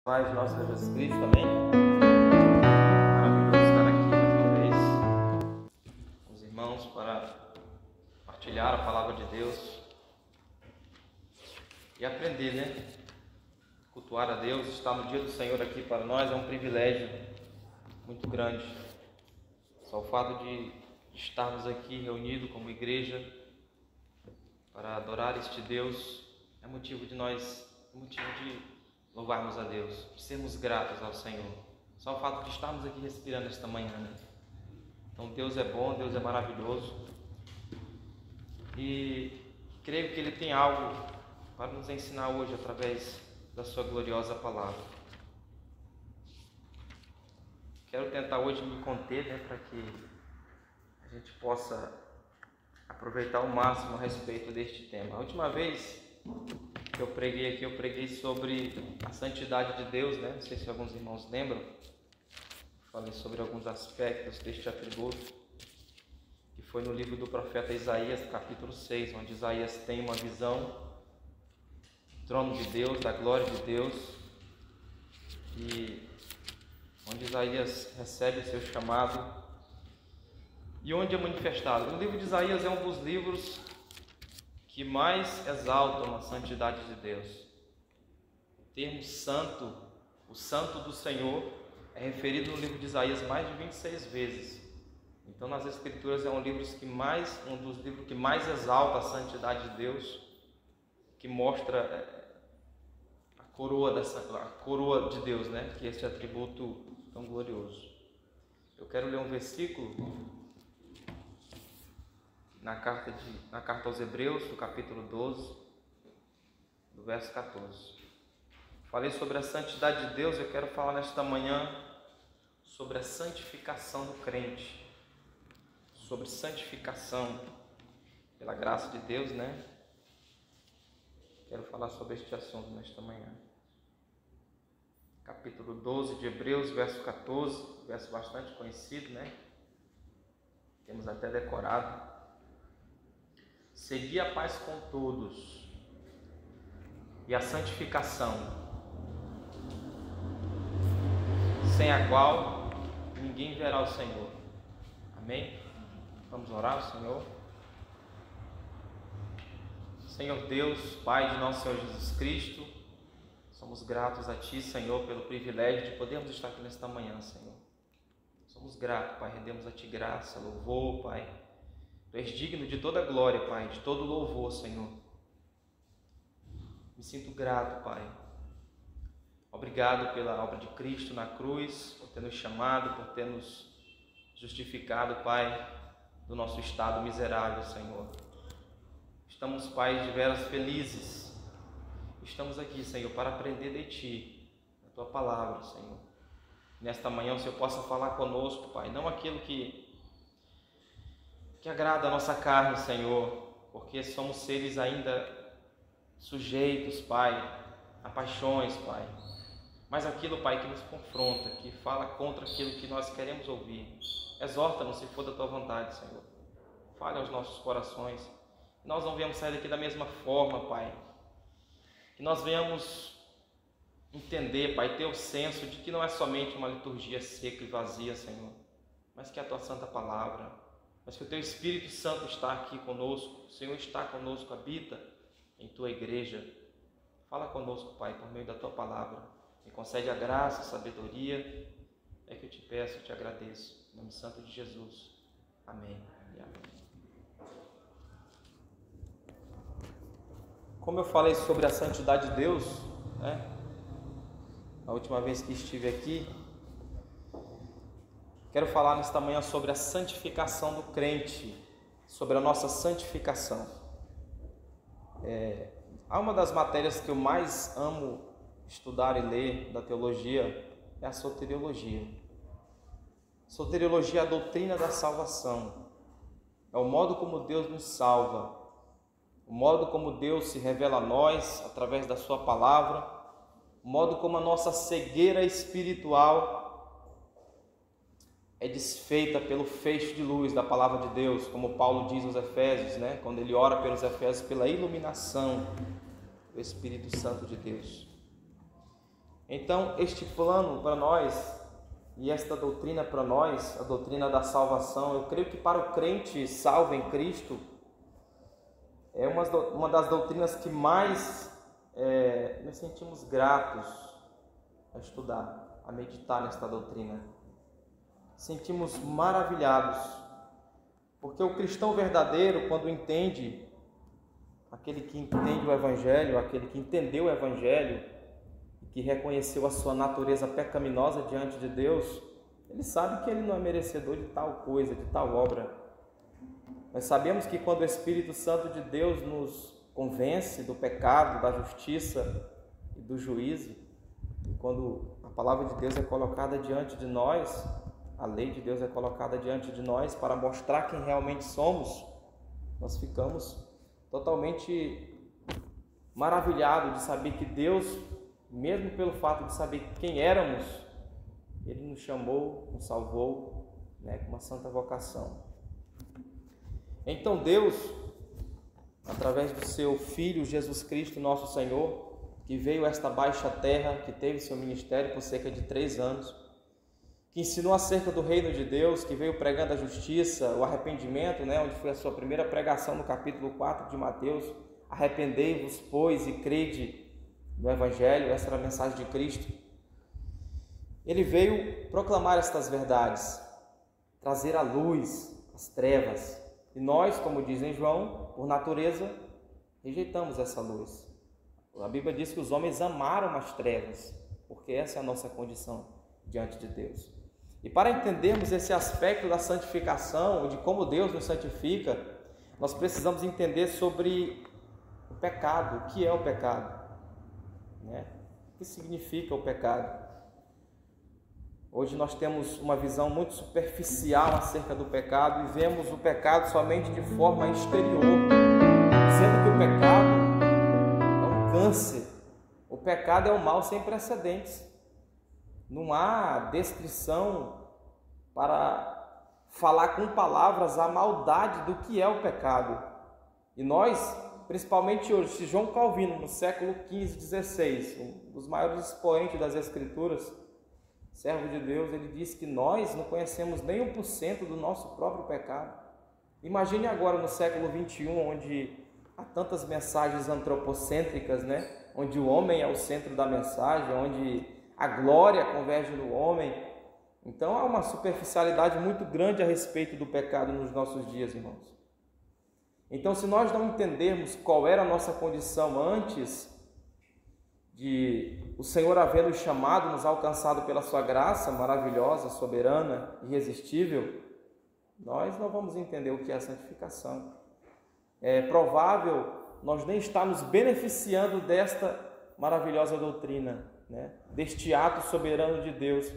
Paz de nosso Senhor Jesus Cristo, amém? Maravilhoso estar aqui mais uma vez com os irmãos para partilhar a palavra de Deus e aprender, né? Cultuar a Deus, estar no dia do Senhor aqui para nós é um privilégio muito grande. Só o fato de estarmos aqui reunidos como igreja para adorar este Deus é motivo de louvarmos a Deus, de sermos gratos ao Senhor. Só o fato de estarmos aqui respirando esta manhã, né? Então Deus é bom, Deus é maravilhoso e creio que Ele tem algo para nos ensinar hoje através da sua gloriosa palavra. Quero tentar hoje me conter, né, para que a gente possa aproveitar ao máximo a respeito deste tema. A última vez que eu preguei aqui, eu preguei sobre a santidade de Deus, né? Não sei se alguns irmãos lembram. Falei sobre alguns aspectos deste atributo, que foi no livro do profeta Isaías, capítulo 6, onde Isaías tem uma visão do trono de Deus, da glória de Deus, e onde Isaías recebe o seu chamado e onde é manifestado. O livro de Isaías é um dos livros que mais exaltam a santidade de Deus. O termo santo, o santo do Senhor, é referido no livro de Isaías mais de 26 vezes. Então, nas Escrituras é um dos livros que mais exalta a santidade de Deus, que mostra a coroa de Deus, né? Que é esse atributo tão glorioso. Eu quero ler um versículo na carta aos Hebreus, do capítulo 12, do verso 14. Falei sobre a santidade de Deus, eu quero falar nesta manhã sobre a santificação do crente, sobre santificação pela graça de Deus, né? Quero falar sobre este assunto nesta manhã. Capítulo 12 de Hebreus, verso 14, verso bastante conhecido, né? Temos até decorado. Segui a paz com todos e a santificação, sem a qual ninguém verá o Senhor. Amém? Vamos orar ao Senhor. Senhor Deus, Pai de nosso Senhor Jesus Cristo, somos gratos a Ti, Senhor, pelo privilégio de podermos estar aqui nesta manhã, Senhor. Somos gratos, Pai, rendemos a Ti graça, louvor, Pai. Tu és digno de toda glória, Pai, de todo louvor, Senhor. Me sinto grato, Pai. Obrigado pela obra de Cristo na cruz, por ter nos chamado, por ter nos justificado, Pai, do nosso estado miserável, Senhor. Estamos, Pai, de veras felizes. Estamos aqui, Senhor, para aprender de Ti, da Tua palavra, Senhor. Nesta manhã o Senhor possa falar conosco, Pai, não aquilo que agrada a nossa carne, Senhor, porque somos seres ainda sujeitos, Pai, a paixões, Pai, mas aquilo, Pai, que nos confronta, que fala contra aquilo que nós queremos ouvir. Exorta-nos se for da Tua vontade, Senhor. Fale aos nossos corações, que nós não venhamos sair daqui da mesma forma, Pai, que nós venhamos entender, Pai, ter o senso de que não é somente uma liturgia seca e vazia, Senhor, mas que é a Tua santa palavra, mas que o Teu Espírito Santo está aqui conosco, o Senhor está conosco, habita em Tua igreja. Fala conosco, Pai, por meio da Tua palavra, me concede a graça, a sabedoria, é que eu te peço, eu te agradeço, em nome santo de Jesus, amém e amém. Como eu falei sobre a santidade de Deus, né, a última vez que estive aqui, quero falar nesta manhã sobre a santificação do crente, sobre a nossa santificação. Há uma das matérias que eu mais amo estudar e ler da teologia, é a soteriologia. Soteriologia é a doutrina da salvação, é o modo como Deus nos salva, o modo como Deus se revela a nós através da sua palavra, o modo como a nossa cegueira espiritual é desfeita pelo feixe de luz da palavra de Deus, como Paulo diz aos Efésios, né? Quando ele ora pelos Efésios, pela iluminação do Espírito Santo de Deus. Então, este plano para nós e esta doutrina para nós, a doutrina da salvação, eu creio que para o crente salvo em Cristo, é uma das doutrinas que mais nos sentimos gratos a estudar, a meditar nesta doutrina. Sentimos maravilhados, porque o cristão verdadeiro, quando entende, aquele que entende o Evangelho, aquele que entendeu o Evangelho, que reconheceu a sua natureza pecaminosa diante de Deus, ele sabe que ele não é merecedor de tal coisa, de tal obra. Nós sabemos que quando o Espírito Santo de Deus nos convence do pecado, da justiça e do juízo, e quando a palavra de Deus é colocada diante de nós, a lei de Deus é colocada diante de nós para mostrar quem realmente somos, nós ficamos totalmente maravilhados de saber que Deus, mesmo pelo fato de saber quem éramos, Ele nos chamou, nos salvou, com uma santa vocação. Então Deus, através do seu Filho Jesus Cristo, nosso Senhor, que veio a esta baixa terra, que teve seu ministério por cerca de 3 anos, que ensinou acerca do reino de Deus, que veio pregando a justiça, o arrependimento, onde foi a sua primeira pregação no capítulo 4 de Mateus, arrependei-vos, pois, e crede no Evangelho, essa era a mensagem de Cristo. Ele veio proclamar estas verdades, trazer à luz as trevas, e nós, como diz em João, por natureza, rejeitamos essa luz. A Bíblia diz que os homens amaram as trevas, porque essa é a nossa condição diante de Deus. E para entendermos esse aspecto da santificação, de como Deus nos santifica, nós precisamos entender sobre o pecado, o que é o pecado, o que significa o pecado. Hoje nós temos uma visão muito superficial acerca do pecado e vemos o pecado somente de forma exterior, dizendo que o pecado é um câncer, o pecado é um mal sem precedentes. Não há descrição para falar com palavras a maldade do que é o pecado. E nós, principalmente hoje, se João Calvino, no século XV, XVI, um dos maiores expoentes das Escrituras, servo de Deus, ele disse que nós não conhecemos nem 1% do nosso próprio pecado. Imagine agora no século XXI, onde há tantas mensagens antropocêntricas, onde o homem é o centro da mensagem, onde a glória converge no homem. Então há uma superficialidade muito grande a respeito do pecado nos nossos dias, irmãos. Então, se nós não entendermos qual era a nossa condição antes de o Senhor haver nos chamado, nos alcançado pela sua graça maravilhosa, soberana, irresistível, nós não vamos entender o que é a santificação. É provável nós nem estarmos beneficiando desta maravilhosa doutrina, deste ato soberano de Deus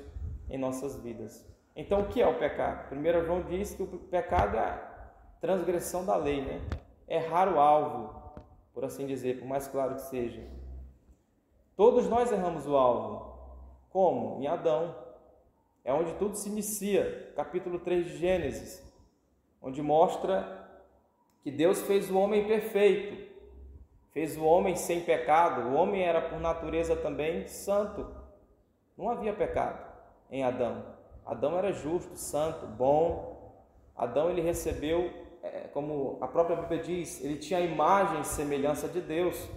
em nossas vidas. Então, o que é o pecado? Primeiro João diz que o pecado é a transgressão da lei, errar o alvo, por assim dizer, por mais claro que seja. Todos nós erramos o alvo. Como? Em Adão. É onde tudo se inicia, capítulo 3 de Gênesis, onde mostra que Deus fez o homem perfeito, fez o homem sem pecado. O homem era por natureza também santo. Não havia pecado em Adão. Adão era justo, santo, bom. Adão, ele recebeu, como a própria Bíblia diz, ele tinha a imagem e semelhança de Deus.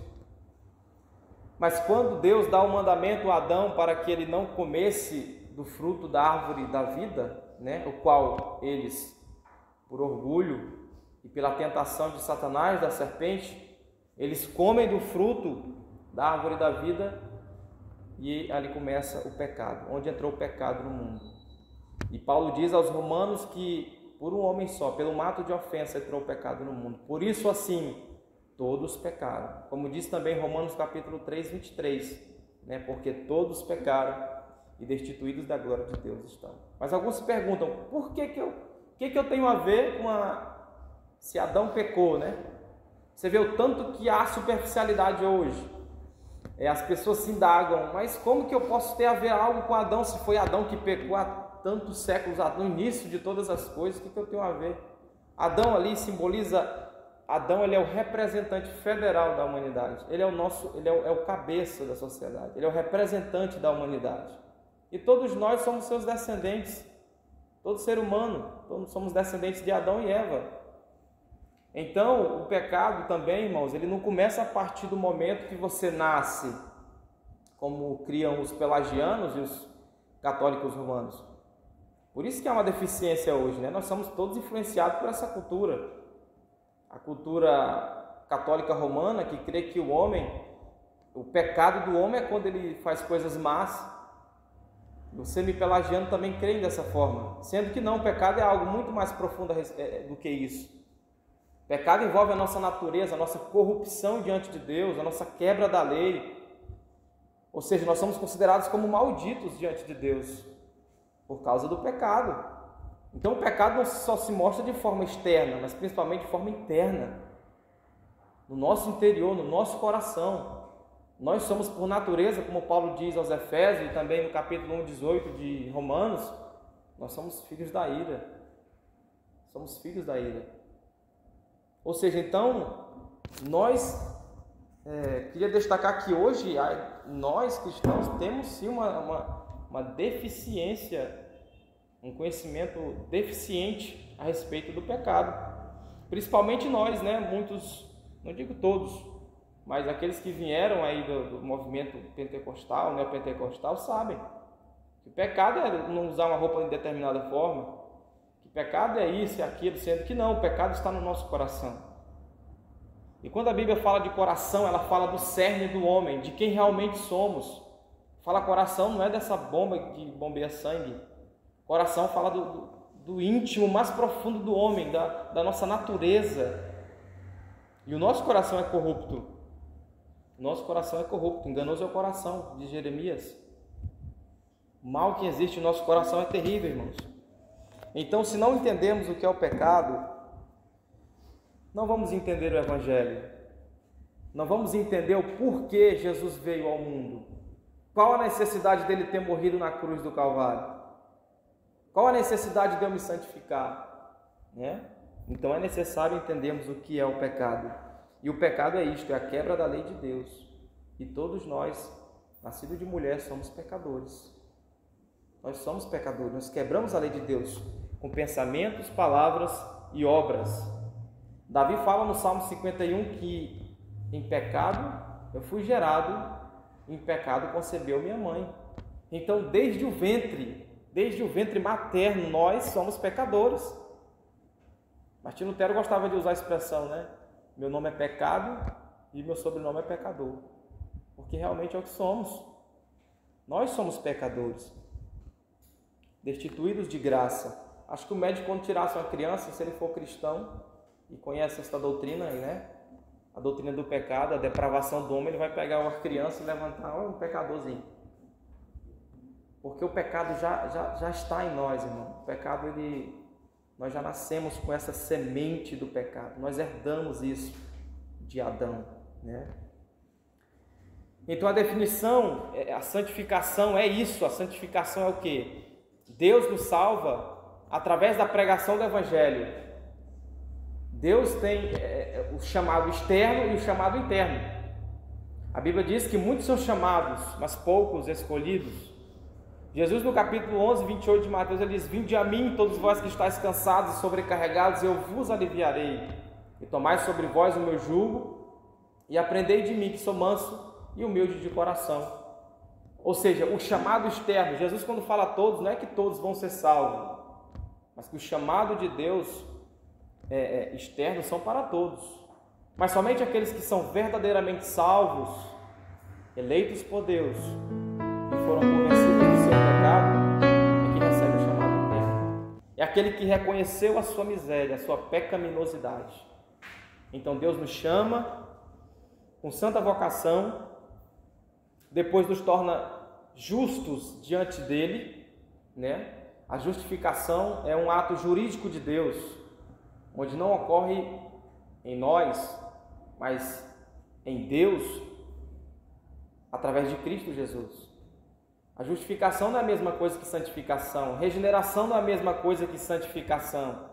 Mas quando Deus dá o mandamento a Adão para que ele não comesse do fruto da árvore da vida, o qual eles, por orgulho e pela tentação de Satanás, da serpente, eles comem do fruto da árvore da vida, e ali começa o pecado, onde entrou o pecado no mundo. E Paulo diz aos Romanos que por um homem só, pelo ato de ofensa, entrou o pecado no mundo. Por isso, assim, todos pecaram. Como diz também Romanos capítulo 3, 23, porque todos pecaram e destituídos da glória de Deus estão. Mas alguns se perguntam, por que eu tenho a ver com se Adão pecou, Você vê o tanto que há superficialidade hoje. As pessoas se indagam, mas como que eu posso ter a ver algo com Adão, se foi Adão que pecou há tantos séculos, no início de todas as coisas? O que eu tenho a ver? Adão ali simboliza Adão ele é o representante federal da humanidade. Ele é o cabeça da sociedade. Ele é o representante da humanidade. E todos nós somos seus descendentes. Todo ser humano, todos somos descendentes de Adão e Eva. Então, o pecado também, irmãos, ele não começa a partir do momento que você nasce, como criam os pelagianos e os católicos romanos. Por isso que há uma deficiência hoje, né? Nós somos todos influenciados por essa cultura. A cultura católica romana que crê que o pecado do homem é quando ele faz coisas más. O semi-pelagiano também crê dessa forma, sendo que não, o pecado é algo muito mais profundo do que isso. O pecado envolve a nossa natureza, a nossa corrupção diante de Deus, a nossa quebra da lei. Ou seja, nós somos considerados como malditos diante de Deus por causa do pecado. Então o pecado não só se mostra de forma externa, mas principalmente de forma interna. No nosso interior, no nosso coração. Nós somos por natureza, como Paulo diz aos Efésios e também no capítulo 1:18 de Romanos, nós somos filhos da ira. Somos filhos da ira. Ou seja, então, queria destacar que hoje nós cristãos temos sim uma deficiência, um conhecimento deficiente a respeito do pecado. Principalmente nós, né? Muitos, não digo todos, mas aqueles que vieram aí do movimento pentecostal, neopentecostal, sabem que o pecado é não usar uma roupa de determinada forma, que pecado é isso e aquilo, sendo que não, o pecado está no nosso coração. E quando a Bíblia fala de coração, ela fala do cerne do homem, de quem realmente somos. Fala coração, não é dessa bomba que bombeia sangue. Coração fala do íntimo mais profundo do homem, da nossa natureza. E o nosso coração é corrupto. O nosso coração é corrupto, enganoso é o coração, de Jeremias. O mal que existe no nosso coração é terrível, irmãos. Então, se não entendemos o que é o pecado, não vamos entender o Evangelho. Não vamos entender o porquê Jesus veio ao mundo. Qual a necessidade dele ter morrido na cruz do Calvário? Qual a necessidade de eu me santificar? Né? Então é necessário entendermos o que é o pecado. E o pecado é isto, é a quebra da lei de Deus. E todos nós, nascidos de mulher, somos pecadores. Nós somos pecadores, nós quebramos a lei de Deus com pensamentos, palavras e obras. Davi fala no Salmo 51 que em pecado eu fui gerado, em pecado concebeu minha mãe. Então, desde o ventre materno, nós somos pecadores. Martinho Lutero gostava de usar a expressão, né? Meu nome é pecado e meu sobrenome é pecador. Porque realmente é o que somos. Nós somos pecadores, destituídos de graça. Acho que o médico, quando tirasse uma criança, se ele for cristão e conhece esta doutrina, né? A doutrina do pecado, a depravação do homem, ele vai pegar uma criança e levantar, olha, um pecadorzinho. Porque o pecado já está em nós, irmão. O pecado, nós já nascemos com essa semente do pecado. Nós herdamos isso de Adão, né? Então a definição, a santificação é isso. A santificação é o quê? Deus nos salva através da pregação do Evangelho. Deus tem o chamado externo e o chamado interno. A Bíblia diz que muitos são chamados, mas poucos escolhidos. Jesus, no capítulo 11, 28 de Mateus, ele diz: vinde a mim, todos vós que estáis cansados e sobrecarregados, eu vos aliviarei. E tomai sobre vós o meu jugo, e aprendei de mim, que sou manso e humilde de coração. Ou seja, o chamado externo. Jesus, quando fala a todos, não é que todos vão ser salvos, mas que o chamado de Deus externo são para todos. Mas somente aqueles que são verdadeiramente salvos, eleitos por Deus, que foram convencidos do seu pecado, é que recebe o chamado interno. É aquele que reconheceu a sua miséria, a sua pecaminosidade. Então Deus nos chama com santa vocação, depois nos torna justos diante dele, né? A justificação é um ato jurídico de Deus, onde não ocorre em nós, mas em Deus, através de Cristo Jesus. A justificação não é a mesma coisa que santificação. Regeneração não é a mesma coisa que santificação.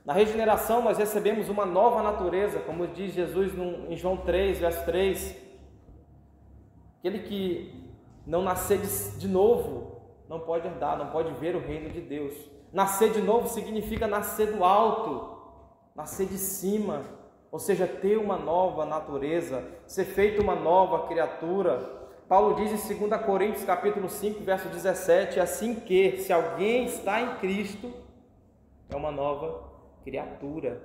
Na regeneração nós recebemos uma nova natureza, como diz Jesus em João 3, verso 3. Aquele que não nascer de novo não pode herdar, não pode ver o reino de Deus. Nascer de novo significa nascer do alto, nascer de cima, ou seja, ter uma nova natureza, ser feito uma nova criatura. Paulo diz em 2 Coríntios capítulo 5, verso 17, assim que, se alguém está em Cristo, é uma nova criatura.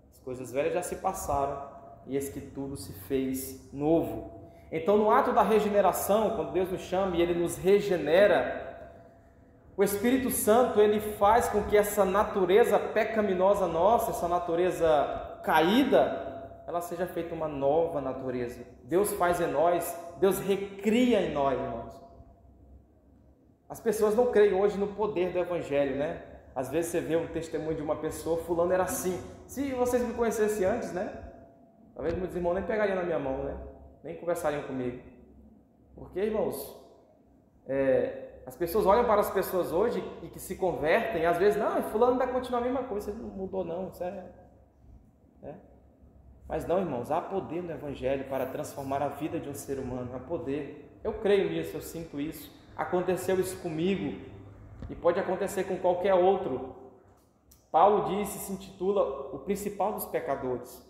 As coisas velhas já se passaram, e eis que tudo se fez novo. Então, no ato da regeneração, quando Deus nos chama e Ele nos regenera, o Espírito Santo, Ele faz com que essa natureza pecaminosa nossa, essa natureza caída, ela seja feita uma nova natureza. Deus faz em nós, Deus recria em nós, irmãos. As pessoas não creem hoje no poder do Evangelho, né? Às vezes você vê um testemunho de uma pessoa, fulano era assim. Se vocês me conhecessem antes, né? Talvez muitos irmãos nem pegariam na minha mão, né? Nem conversariam comigo. Porque, irmãos, as pessoas olham para as pessoas hoje e que se convertem, às vezes, não, fulano vai continuar a mesma coisa, você não mudou não, isso Mas não, irmãos, há poder no Evangelho para transformar a vida de um ser humano, há poder. Eu creio nisso, eu sinto isso. Aconteceu isso comigo e pode acontecer com qualquer outro. Paulo disse, se intitula o principal dos pecadores.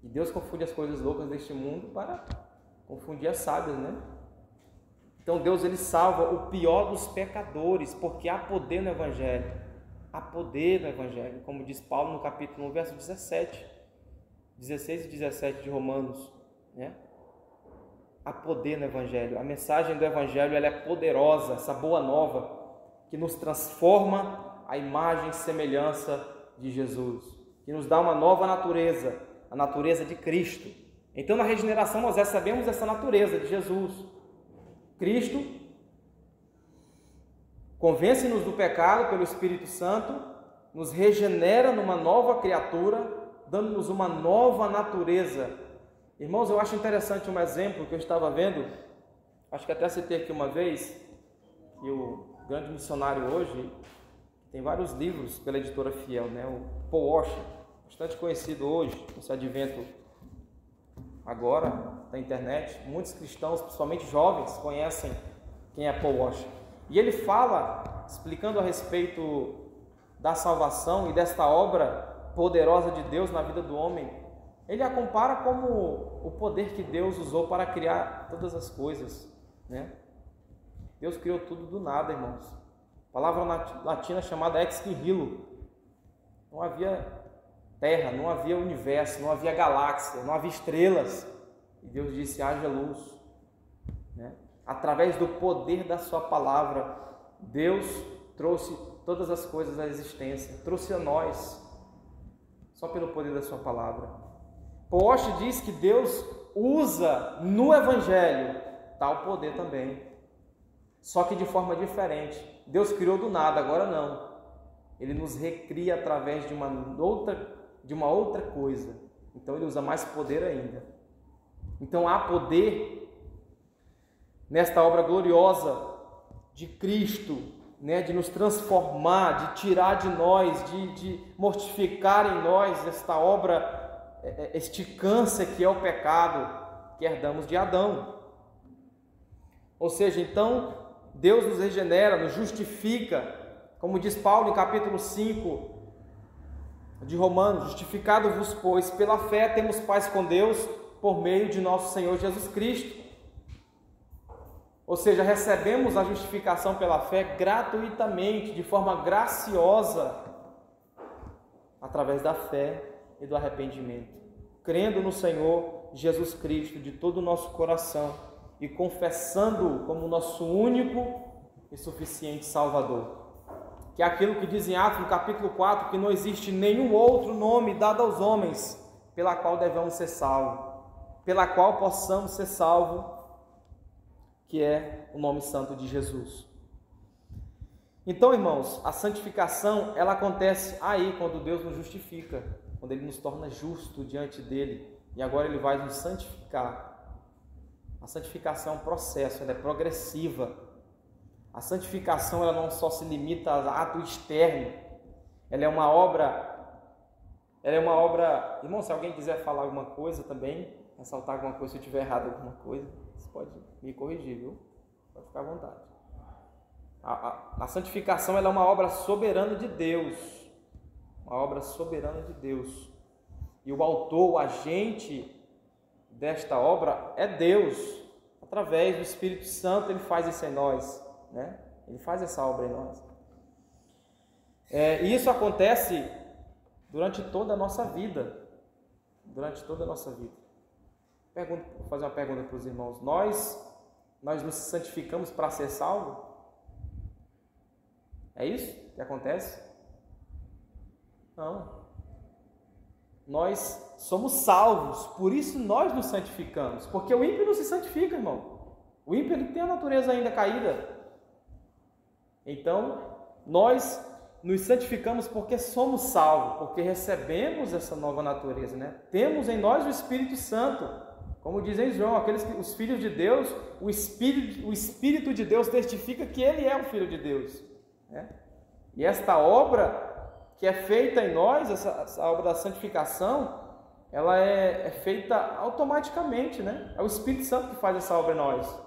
E Deus confunde as coisas loucas deste mundo para confundir as sábias, né? Então Deus, Ele salva o pior dos pecadores, porque há poder no Evangelho. Há poder no Evangelho, como diz Paulo no capítulo 1, verso 17, 16 e 17 de Romanos, né? Há poder no Evangelho. A mensagem do Evangelho, ela é poderosa, essa boa nova, que nos transforma à imagem e semelhança de Jesus, que nos dá uma nova natureza, a natureza de Cristo. Então, na regeneração, nós recebemos essa natureza de Jesus. Cristo convence-nos do pecado pelo Espírito Santo, nos regenera numa nova criatura, dando-nos uma nova natureza. Irmãos, eu acho interessante um exemplo que eu estava vendo, acho que até citei aqui uma vez, que o grande missionário hoje, tem vários livros pela editora Fiel, né? O Paul Washer, bastante conhecido hoje, nesse advento agora da internet. Muitos cristãos, principalmente jovens, conhecem quem é Paul Washer. E ele fala, explicando a respeito da salvação e desta obra poderosa de Deus na vida do homem, ele a compara como o poder que Deus usou para criar todas as coisas, né? Deus criou tudo do nada, irmãos. Palavra latina chamada ex nihilo. Não havia terra, não havia universo, não havia galáxia, não havia estrelas. E Deus disse, haja luz, né? Através do poder da sua palavra, Deus trouxe todas as coisas à existência, trouxe a nós, só pelo poder da sua palavra. Paul Washer diz que Deus usa no Evangelho tal poder também, só que de forma diferente. Deus criou do nada, agora não. Ele nos recria através de uma outra coisa. Então Ele usa mais poder ainda. Então há poder nesta obra gloriosa de Cristo, né, de nos transformar, de tirar de nós, de mortificar em nós esta obra, este câncer que é o pecado que herdamos de Adão. Ou seja, então Deus nos regenera, nos justifica, como diz Paulo em capítulo 5 de Romanos, justificado-vos, pois, pela fé temos paz com Deus por meio de nosso Senhor Jesus Cristo. Ou seja, recebemos a justificação pela fé gratuitamente, de forma graciosa, através da fé e do arrependimento, crendo no Senhor Jesus Cristo de todo o nosso coração e confessando-o como nosso único e suficiente Salvador. Que é aquilo que diz em Atos, no capítulo 4, que não existe nenhum outro nome dado aos homens pela qual devemos ser salvos, pela qual possamos ser salvos, que é o nome santo de Jesus. Então, irmãos, a santificação, ela acontece aí quando Deus nos justifica, quando Ele nos torna justo diante dEle, e agora Ele vai nos santificar. A santificação é um processo, ela é progressiva. A santificação, ela não só se limita ao ato externo, ela é uma obra ela é uma obra... Irmão, se alguém quiser falar alguma coisa também, ressaltar alguma coisa, se eu tiver errado alguma coisa, você pode me corrigir, viu? Pode ficar à vontade. A santificação, ela é uma obra soberana de Deus. Uma obra soberana de Deus. E o autor, o agente desta obra é Deus. Através do Espírito Santo, Ele faz isso em nós, né? Ele faz essa obra em nós. E isso acontece durante toda a nossa vida. Durante toda a nossa vida. Vou fazer uma pergunta para os irmãos. Nós nos santificamos para ser salvo? É isso que acontece? Não. Nós somos salvos, por isso nós nos santificamos. Porque o ímpio não se santifica, irmão. O ímpio, ele tem a natureza ainda caída. Então, nós nos santificamos porque somos salvos, porque recebemos essa nova natureza, né? Temos em nós o Espírito Santo. Como diz em João, os filhos de Deus, o Espírito de Deus testifica que Ele é um Filho de Deus, né? E esta obra que é feita em nós, essa obra da santificação, ela é feita automaticamente, né? É o Espírito Santo que faz essa obra em nós.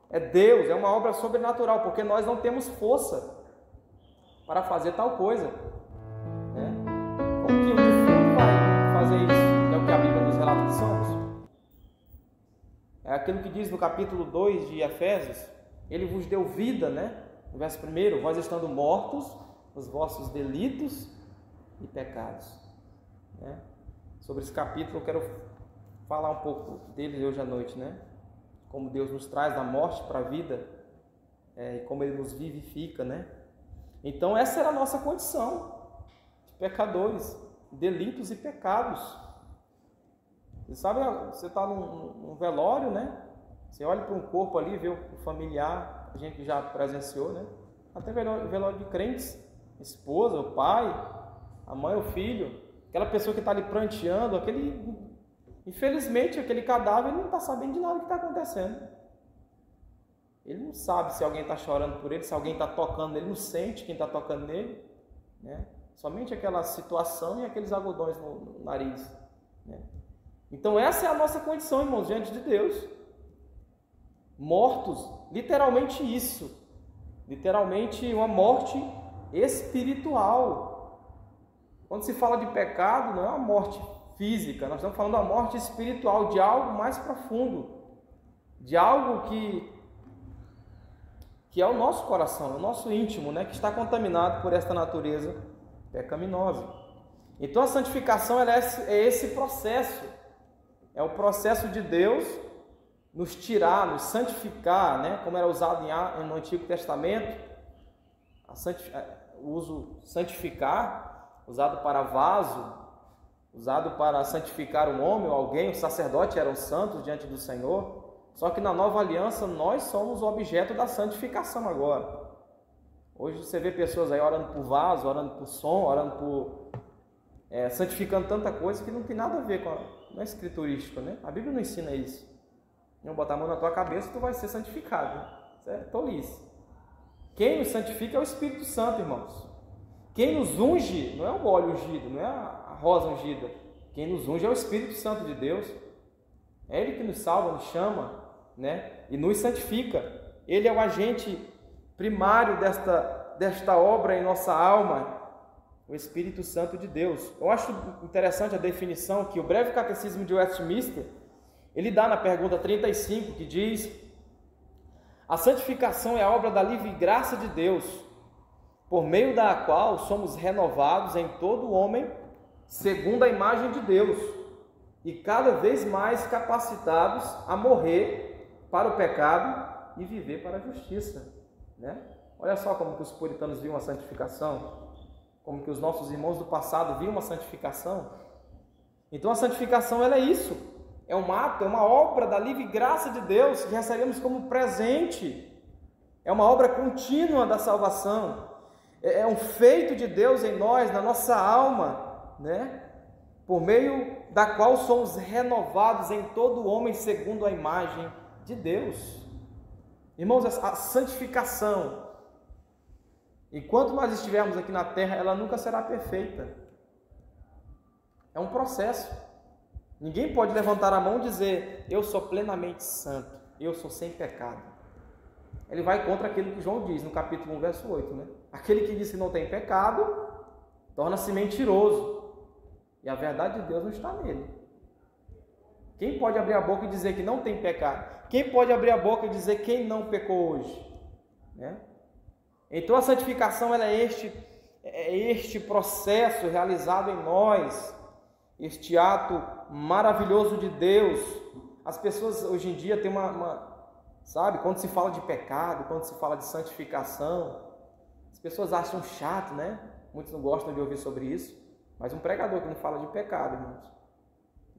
É Deus, é uma obra sobrenatural, porque nós não temos força para fazer tal coisa, né? Como que um defunto vai fazer isso? É o que a Bíblia nos relata que somos. É aquilo que diz no capítulo 2 de Efésios: Ele vos deu vida, né? No verso 1, vós estando mortos nos vossos delitos e pecados, né? Sobre esse capítulo eu quero falar um pouco dele hoje à noite, né? Como Deus nos traz da morte para a vida, e como Ele nos vivifica, né? Então essa era a nossa condição de pecadores, delitos e pecados. Você sabe, você está num velório, né? Você olha para um corpo ali, vê o familiar, a gente já presenciou, né? Até velório de crentes, esposa, o pai, a mãe, o filho, aquela pessoa que está ali pranteando, infelizmente aquele cadáver, ele não está sabendo de nada que está acontecendo. Ele não sabe se alguém está chorando por ele, se alguém está tocando nele, não sente quem está tocando nele, né? Somente aquela situação e aqueles algodões no nariz, né? Então essa é a nossa condição, irmãos, diante de Deus. Mortos, literalmente isso. Literalmente uma morte espiritual. Quando se fala de pecado, não é uma morte física, nós estamos falando da morte espiritual, de algo mais profundo, de algo que é o nosso coração, o nosso íntimo, né, que está contaminado por esta natureza pecaminosa. Então a santificação é esse processo, é o processo de Deus nos tirar, nos santificar, né, como era usado no Antigo Testamento, o uso santificar, usado para vaso, usado para santificar um homem ou alguém, o sacerdote eram santos diante do Senhor. Só que na nova aliança nós somos o objeto da santificação agora. Hoje você vê pessoas aí orando por vaso, orando por som, orando por... santificando tanta coisa que não tem nada a ver não é escriturístico, né? A Bíblia não ensina isso. Não botar a mão na tua cabeça tu vai ser santificado, né? Isso é tolice. Quem nos santifica é o Espírito Santo, irmãos. Quem nos unge não é o óleo ungido, não é a rosa ungida. Quem nos unge é o Espírito Santo de Deus. É Ele que nos salva, nos chama, né? E nos santifica. Ele é o agente primário desta obra em nossa alma, o Espírito Santo de Deus. Eu acho interessante a definição que o Breve Catecismo de Westminster, ele dá na pergunta 35, que diz: a santificação é a obra da livre graça de Deus, por meio da qual somos renovados em todo homem, segundo a imagem de Deus, e cada vez mais capacitados a morrer para o pecado e viver para a justiça, né? Olha só como que os puritanos viam a santificação, como que os nossos irmãos do passado viam a santificação. Então a santificação, ela é isso, é um ato, é uma obra da livre graça de Deus que recebemos como presente, é uma obra contínua da salvação, é um feito de Deus em nós, na nossa alma, né? Por meio da qual somos renovados em todo homem segundo a imagem de Deus. Irmãos, a santificação, enquanto nós estivermos aqui na terra, ela nunca será perfeita. É um processo. Ninguém pode levantar a mão e dizer, eu sou plenamente santo, eu sou sem pecado. Ele vai contra aquilo que João diz no capítulo 1, verso 8, né? Aquele que diz que não tem pecado, torna-se mentiroso. E a verdade de Deus não está nele. Quem pode abrir a boca e dizer que não tem pecado? Quem pode abrir a boca e dizer quem não pecou hoje? Né? Então a santificação ela é este processo realizado em nós, este ato maravilhoso de Deus. As pessoas hoje em dia têm sabe, quando se fala de pecado, quando se fala de santificação, as pessoas acham chato, né? Muitos não gostam de ouvir sobre isso, mas um pregador que não fala de pecado, irmãos,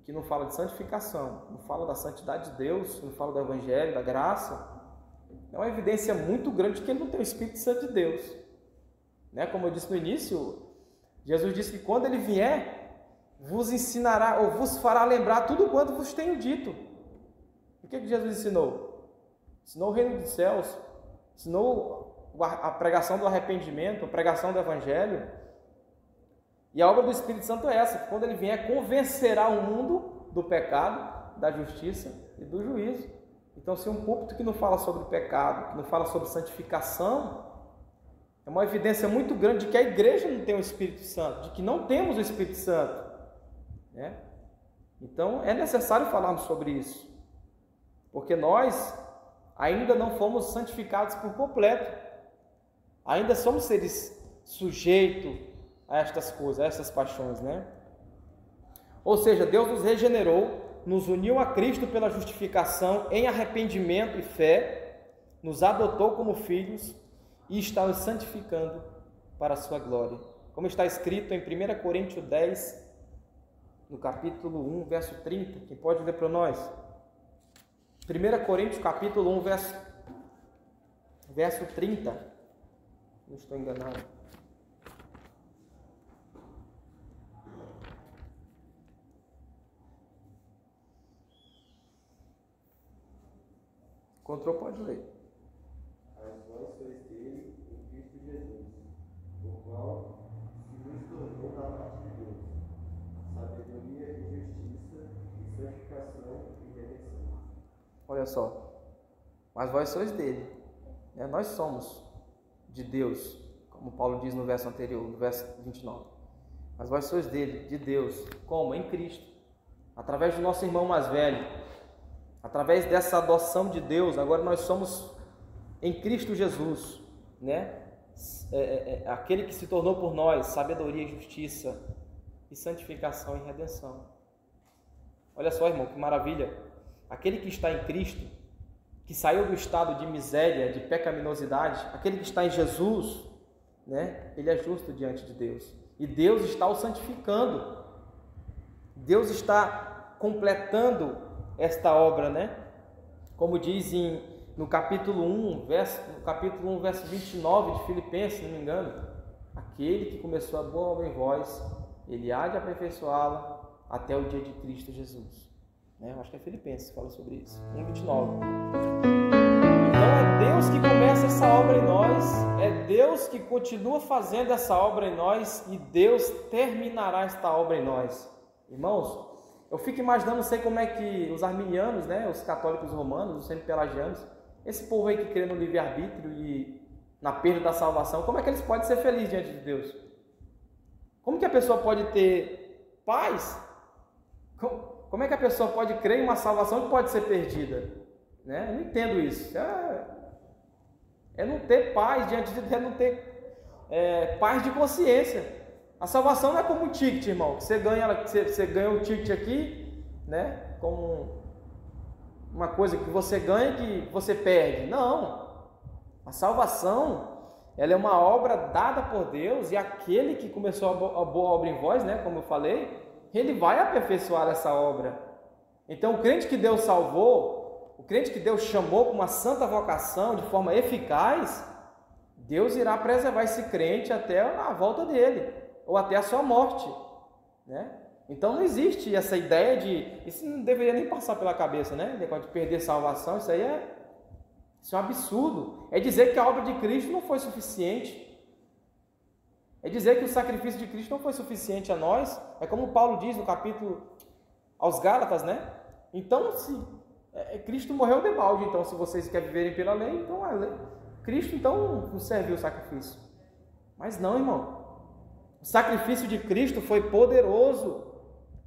que não fala de santificação, não fala da santidade de Deus, não fala do Evangelho, da graça, é uma evidência muito grande de que ele não tem o Espírito Santo de Deus. Né? Como eu disse no início, Jesus disse que quando ele vier, vos ensinará ou vos fará lembrar tudo quanto vos tenho dito. O que Jesus ensinou? Ensinou o reino dos céus, ensinou a pregação do arrependimento, a pregação do Evangelho. E a obra do Espírito Santo é essa, que quando ele vier, convencerá o mundo do pecado, da justiça e do juízo. Então, se um púlpito que não fala sobre pecado, que não fala sobre santificação, é uma evidência muito grande de que a igreja não tem o Espírito Santo, de que não temos o Espírito Santo. Né? Então, é necessário falarmos sobre isso, porque nós ainda não fomos santificados por completo, ainda somos seres sujeitos a estas coisas, a essas paixões, né? Ou seja, Deus nos regenerou, nos uniu a Cristo pela justificação em arrependimento e fé, nos adotou como filhos e está nos santificando para a sua glória. Como está escrito em 1 Coríntios 10, no capítulo 1, verso 30. Quem pode ler para nós? 1 Coríntios, capítulo 1, verso 30. Não estou enganado. Encontrou, pode ler. Mas vós sois dele em Cristo Jesus, o qual se nos tornou da parte de Deus, sabedoria e justiça, e santificação e redenção. Olha só, mas vós sois dele, né? Nós somos de Deus, como Paulo diz no verso anterior, no verso 29. Mas vós sois dele, de Deus, como? Em Cristo, através do nosso irmão mais velho. Através dessa adoção de Deus, agora nós somos em Cristo Jesus, né? Aquele que se tornou por nós sabedoria, justiça e santificação e redenção. Olha só, irmão, que maravilha! Aquele que está em Cristo, que saiu do estado de miséria, de pecaminosidade, aquele que está em Jesus, né? Ele é justo diante de Deus. E Deus está o santificando. Deus está completando esta obra, né? Como diz no capítulo 1, verso 29 de Filipenses, se não me engano, aquele que começou a boa obra em vós, ele há de aperfeiçoá-la até o dia de Cristo Jesus. Né? Eu acho que é Filipenses que fala sobre isso, 1:29. Então é Deus que começa essa obra em nós, é Deus que continua fazendo essa obra em nós e Deus terminará esta obra em nós. Irmãos, eu fico imaginando, não sei como é que os arminianos, né, os católicos romanos, os sempre-pelagianos, esse povo aí que crê no livre-arbítrio e na perda da salvação, como é que eles podem ser felizes diante de Deus? Como que a pessoa pode ter paz? Como é que a pessoa pode crer em uma salvação que pode ser perdida? Né? Eu não entendo isso. É não ter paz diante de Deus, é não ter paz de consciência. A salvação não é como um ticket, irmão. Você ganha um ticket aqui, né? Como uma coisa que você ganha e que você perde. Não. A salvação, ela é uma obra dada por Deus e aquele que começou a boa obra em vós, né? Como eu falei, ele vai aperfeiçoar essa obra. Então, o crente que Deus salvou, o crente que Deus chamou com uma santa vocação de forma eficaz, Deus irá preservar esse crente até a volta dele, ou até a sua morte, né? Então não existe essa ideia isso não deveria nem passar pela cabeça, né? Negócio de perder salvação, isso é um absurdo. É dizer que a obra de Cristo não foi suficiente. É dizer que o sacrifício de Cristo não foi suficiente a nós. É como Paulo diz no capítulo aos Gálatas, né? Então, se Cristo morreu de balde, então se vocês querem viverem pela lei, então a lei. Cristo então não serviu o sacrifício. Mas não, irmão. O sacrifício de Cristo foi poderoso.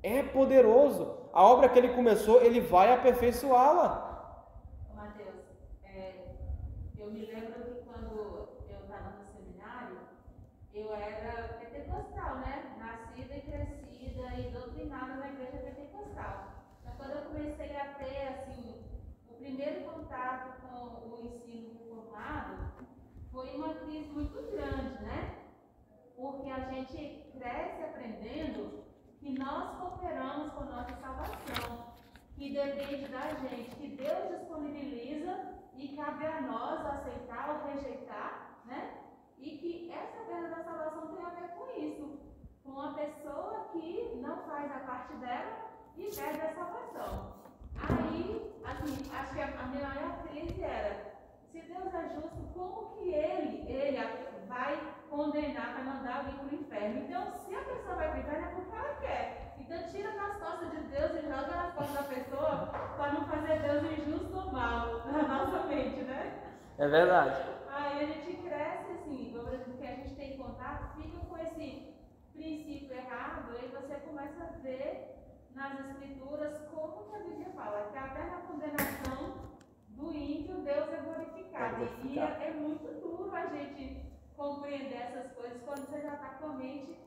É poderoso. A obra que ele começou, ele vai aperfeiçoá-la. Mateus, eu me lembro que quando eu estava no seminário, eu era pentecostal, né? Nascida e crescida e doutrinada na igreja pentecostal. Então, quando eu comecei a ter, assim, o primeiro contato com o ensino reformado, foi uma crise muito grande, né? Porque a gente cresce aprendendo que nós cooperamos com nossa salvação, que depende da gente, que Deus disponibiliza e cabe a nós aceitar ou rejeitar, né? E que essa perda da salvação tem a ver com isso, com a pessoa que não faz a parte dela e perde a salvação. Aí, assim, acho que a minha maior crise era: se Deus é justo, como que ele vai condenar, vai mandar alguém para o inferno? Então, se a pessoa vai para o inferno, é porque ela quer. Então, tira nas costas de Deus e joga nas costas da pessoa para não fazer Deus injusto ou mal na nossa mente, né? É verdade. Aí a gente cresce assim, porque a gente tem contato, fica com esse princípio errado, e você começa a ver nas escrituras como que a Bíblia fala, que até na condenação do ímpio, Deus é glorificado. E é muito duro a gente compreender essas coisas quando você já está com a mente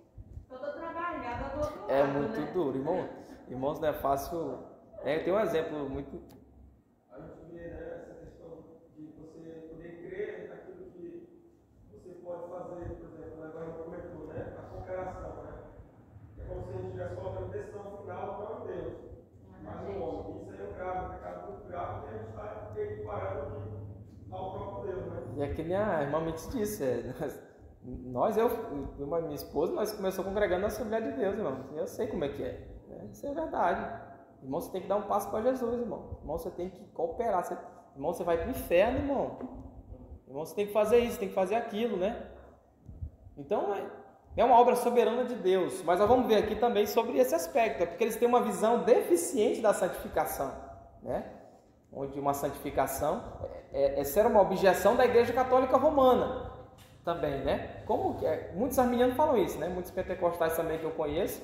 toda trabalhada do outro lado. É muito duro, irmão. Irmãos, não é fácil. Tem um exemplo muito. A gente vê, né, essa questão de você poder crer naquilo que você pode fazer, por exemplo, agora a gente comentou, né? A cooperação, né? É como se a gente estivesse colocando decisão final não em Deus, mas no homem. Isso aí é um grave, um pecado muito grave, que a gente está equiparando ao próprio Deus, né? E é que nem a irmã me disse, minha esposa, nós começamos congregando na Assembleia de Deus, irmão. Eu sei como é que é, né? Isso é verdade. Irmão, você tem que dar um passo para Jesus, irmão. Irmão, você tem que cooperar. Irmão, você vai para o inferno, irmão. Irmão, você tem que fazer isso, tem que fazer aquilo, né? Então, é uma obra soberana de Deus. Mas nós vamos ver aqui também sobre esse aspecto. É porque eles têm uma visão deficiente da santificação, né? Onde uma santificação, essa era uma objeção da Igreja Católica Romana também, né? Muitos arminianos falam isso, né? Muitos pentecostais também que eu conheço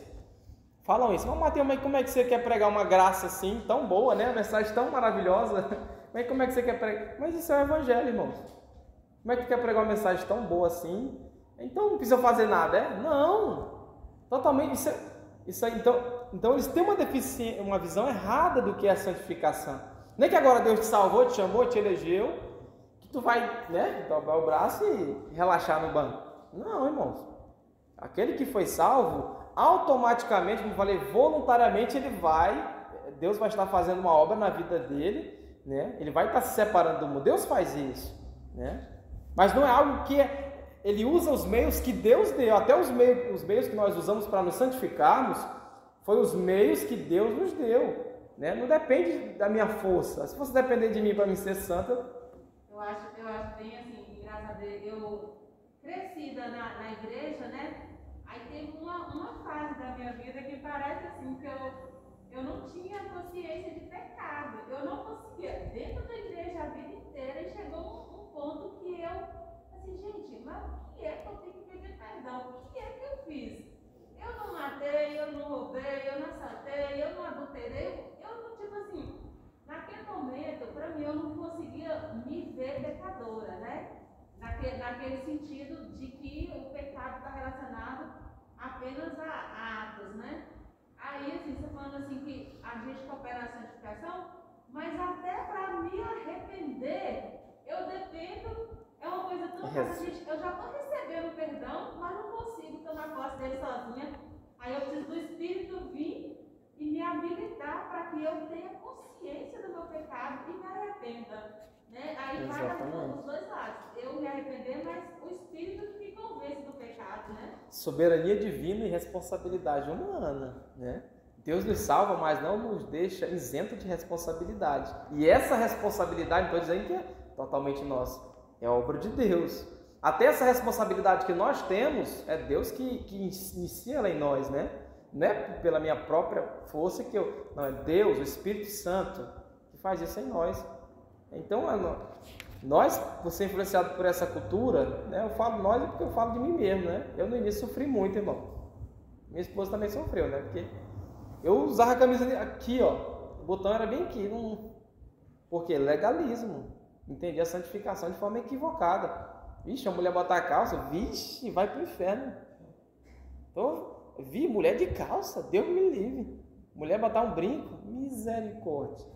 falam isso. Mas Mateus, mas como é que você quer pregar uma graça assim, tão boa, né? Uma mensagem tão maravilhosa. Mas como é que você quer pregar? Mas isso é o evangelho, irmãos. Como é que quer pregar uma mensagem tão boa assim? Então não precisa fazer nada, é? Não. Totalmente. Isso aí, então eles têm uma visão errada do que é a santificação. Nem que agora Deus te salvou, te chamou, te elegeu, que tu vai, né, dobrar o braço e relaxar no banco. Não, irmãos. Aquele que foi salvo, automaticamente, como eu falei, voluntariamente Deus vai estar fazendo uma obra na vida dele, né? Ele vai estar se separando do mundo. Deus faz isso, né? Mas não é algo que ele usa os meios que Deus deu. Até os meios que nós usamos para nos santificarmos, foi os meios que Deus nos deu, né? Não depende da minha força. Se fosse depender de mim para me ser santa, eu acho bem assim, graças a Deus, eu crescida na igreja, né? Aí teve uma fase da minha vida que parece assim, que eu não tinha consciência de pecado. Eu não conseguia, dentro da igreja a vida inteira, e chegou um ponto que eu, assim, gente, mas o que é que eu tenho que pedir perdão? O que é que eu fiz? Eu não matei, eu não roubei, eu não assaltei, eu não adulterei. Eu não, tipo assim, naquele momento, para mim, eu não conseguia me ver pecadora, né? Naquele sentido de que o pecado está relacionado apenas a atos, né? Aí, assim, você falando assim que a gente coopera na santificação, mas até para me arrepender, eu dependo, é uma coisa tão fácil, eu já estou recebendo perdão, mas não consigo tomar posse dele sozinha. Aí eu preciso do Espírito vir e me habilitar para que eu tenha consciência do meu pecado e me arrependa. Né? Aí vai dos dois lados. Eu me arrepender, mas o Espírito que me convence do pecado, né? Soberania divina e responsabilidade humana, né? Deus nos salva, mas não nos deixa isento de responsabilidade. E essa responsabilidade, estou dizendo que é totalmente nossa. É obra de Deus. Até essa responsabilidade que nós temos, é Deus que inicia ela em nós, né? Não é pela minha própria força que eu... Não, é Deus, o Espírito Santo, que faz isso em nós. Então, nós, por ser influenciado por essa cultura, né? Eu falo nós porque eu falo de mim mesmo, né? Eu no início sofri muito, irmão. Minha esposa também sofreu, né? Porque eu usava a camisa aqui, ó. O botão era bem aqui. Porque legalismo. Entendi a santificação de forma equivocada. Vixe, a mulher botar a calça, vixe, vai pro inferno. Então, vi mulher de calça, Deus me livre. Mulher botar um brinco, misericórdia.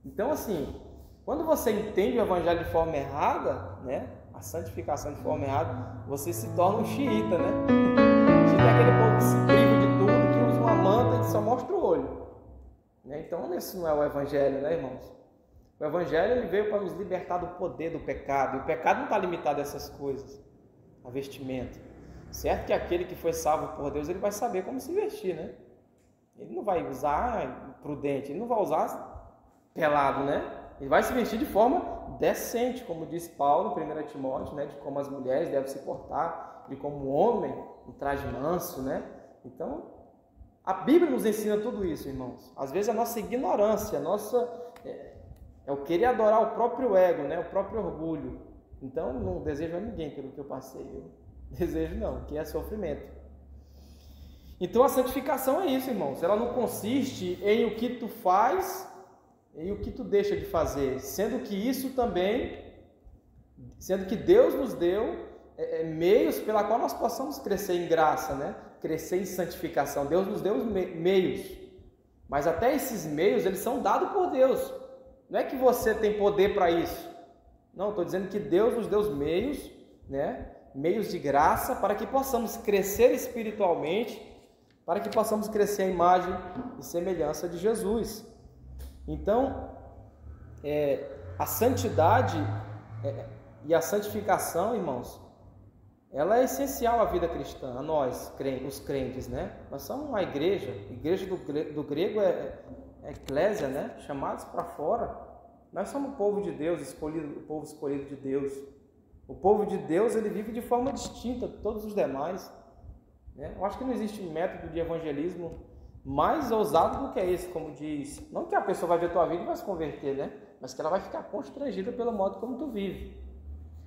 Então, assim, quando você entende o evangelho de forma errada, né? A santificação de forma errada, você se torna um xiita, né? Xiita é aquele povo que se priva de tudo, que usa uma manta e só mostra o olho. Né? Então, esse não é o evangelho, né, irmãos? O evangelho ele veio para nos libertar do poder do pecado. E o pecado não está limitado a essas coisas, a vestimento. Certo que aquele que foi salvo por Deus, ele vai saber como se vestir, né? Ele não vai usar prudente, ele não vai usar pelado, né? Ele vai se vestir de forma decente, como diz Paulo em 1 Timóteo, né? De como as mulheres devem se portar, de como o homem, um traje manso, né? Então, a Bíblia nos ensina tudo isso, irmãos. Às vezes a nossa ignorância, a nossa... É o querer adorar o próprio ego, né? O próprio orgulho. Então, não desejo a ninguém pelo que eu passei. Eu desejo não, que é sofrimento. Então, a santificação é isso, irmãos. Ela não consiste em o que tu faz e o que tu deixa de fazer. Sendo que Deus nos deu meios pela qual nós possamos crescer em graça, né? Crescer em santificação. Deus nos deu os meios. Mas até esses meios, eles são dados por Deus. Não é que você tem poder para isso. Não, estou dizendo que Deus nos deu os meios, né? Meios de graça para que possamos crescer espiritualmente, para que possamos crescer a imagem e semelhança de Jesus. Então, a santidade e a santificação, irmãos, ela é essencial à vida cristã, a nós, os crentes, né? Nós somos uma igreja do grego é eclésia, né? Chamados para fora. Nós somos o povo de Deus, o povo escolhido de Deus. O povo de Deus, ele vive de forma distinta de todos os demais, né? Eu acho que não existe método de evangelismo mais ousado do que esse, como diz. Não que a pessoa vai ver tua vida e vai se converter, né? Mas que ela vai ficar constrangida pelo modo como tu vive.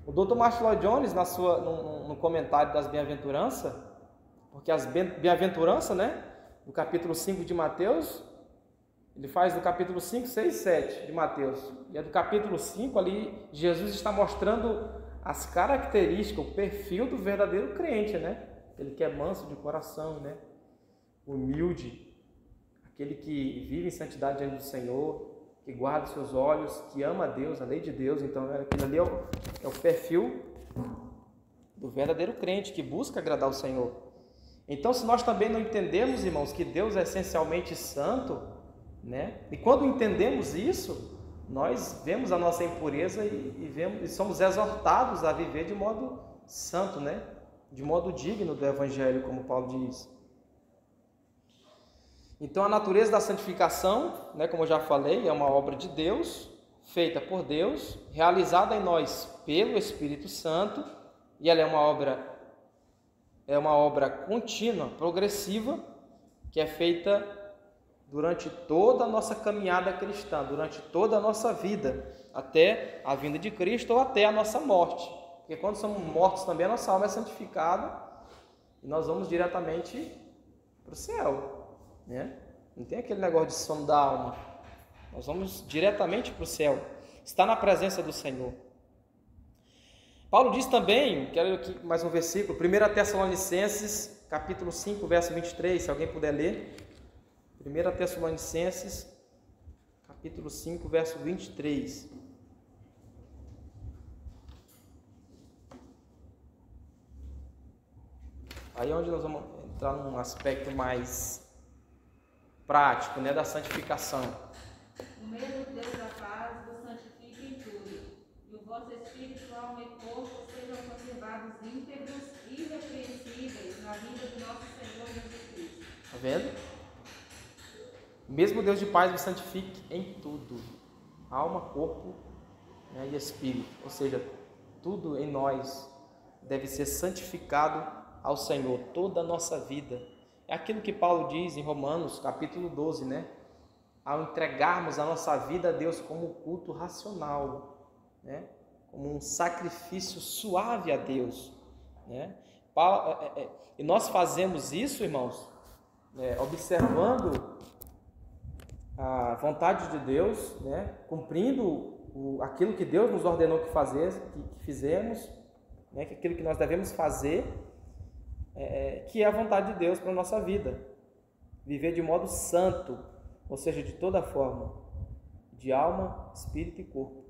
O Dr. Martin Lloyd Jones, no comentário das bem-aventuranças, porque as bem-aventuranças, né? No capítulo 5 de Mateus, ele faz do capítulo 5, 6 e 7 de Mateus. E é do capítulo 5 ali, Jesus está mostrando as características, o perfil do verdadeiro crente, né? Aquele que é manso de coração, né? Humilde, aquele que vive em santidade diante do Senhor, que guarda os seus olhos, que ama a Deus, a lei de Deus. Então, aquele ali é o perfil do verdadeiro crente, que busca agradar o Senhor. Então, se nós também não entendemos, irmãos, que Deus é essencialmente santo, né? E quando entendemos isso, nós vemos a nossa impureza e somos exortados a viver de modo santo, né? De modo digno do Evangelho, como Paulo diz. Então, a natureza da santificação, né, como eu já falei, é uma obra de Deus, feita por Deus, realizada em nós pelo Espírito Santo, e ela é uma obra contínua, progressiva, que é feita durante toda a nossa caminhada cristã, durante toda a nossa vida, até a vinda de Cristo ou até a nossa morte. Porque quando somos mortos também, a nossa alma é santificada e nós vamos diretamente para o céu, né? Não tem aquele negócio de sono da alma. Nós vamos diretamente para o céu, está na presença do Senhor. Paulo diz também, quero aqui mais um versículo, 1 Tessalonicenses, capítulo 5, verso 23, se alguém puder ler. 1 Tessalonicenses, capítulo 5, verso 23. Aí é onde nós vamos entrar num aspecto mais prático, né, da santificação. O mesmo Deus da paz vos santifique em tudo, e o vosso espírito, alma e corpo sejam conservados íntegros e irrepreensíveis na vinda do nosso Senhor Jesus Cristo. Está vendo? Mesmo Deus de paz me santifique em tudo, alma, corpo, né, e espírito. Ou seja, tudo em nós deve ser santificado ao Senhor, toda a nossa vida. É aquilo que Paulo diz em Romanos, capítulo 12, né? Ao entregarmos a nossa vida a Deus como culto racional, né? Como um sacrifício suave a Deus, né? E nós fazemos isso, irmãos, observando a vontade de Deus, né? Cumprindo aquilo que Deus nos ordenou que fizemos, né? Aquilo que nós devemos fazer, que é a vontade de Deus para a nossa vida. Viver de modo santo, ou seja, de toda forma, de alma, espírito e corpo.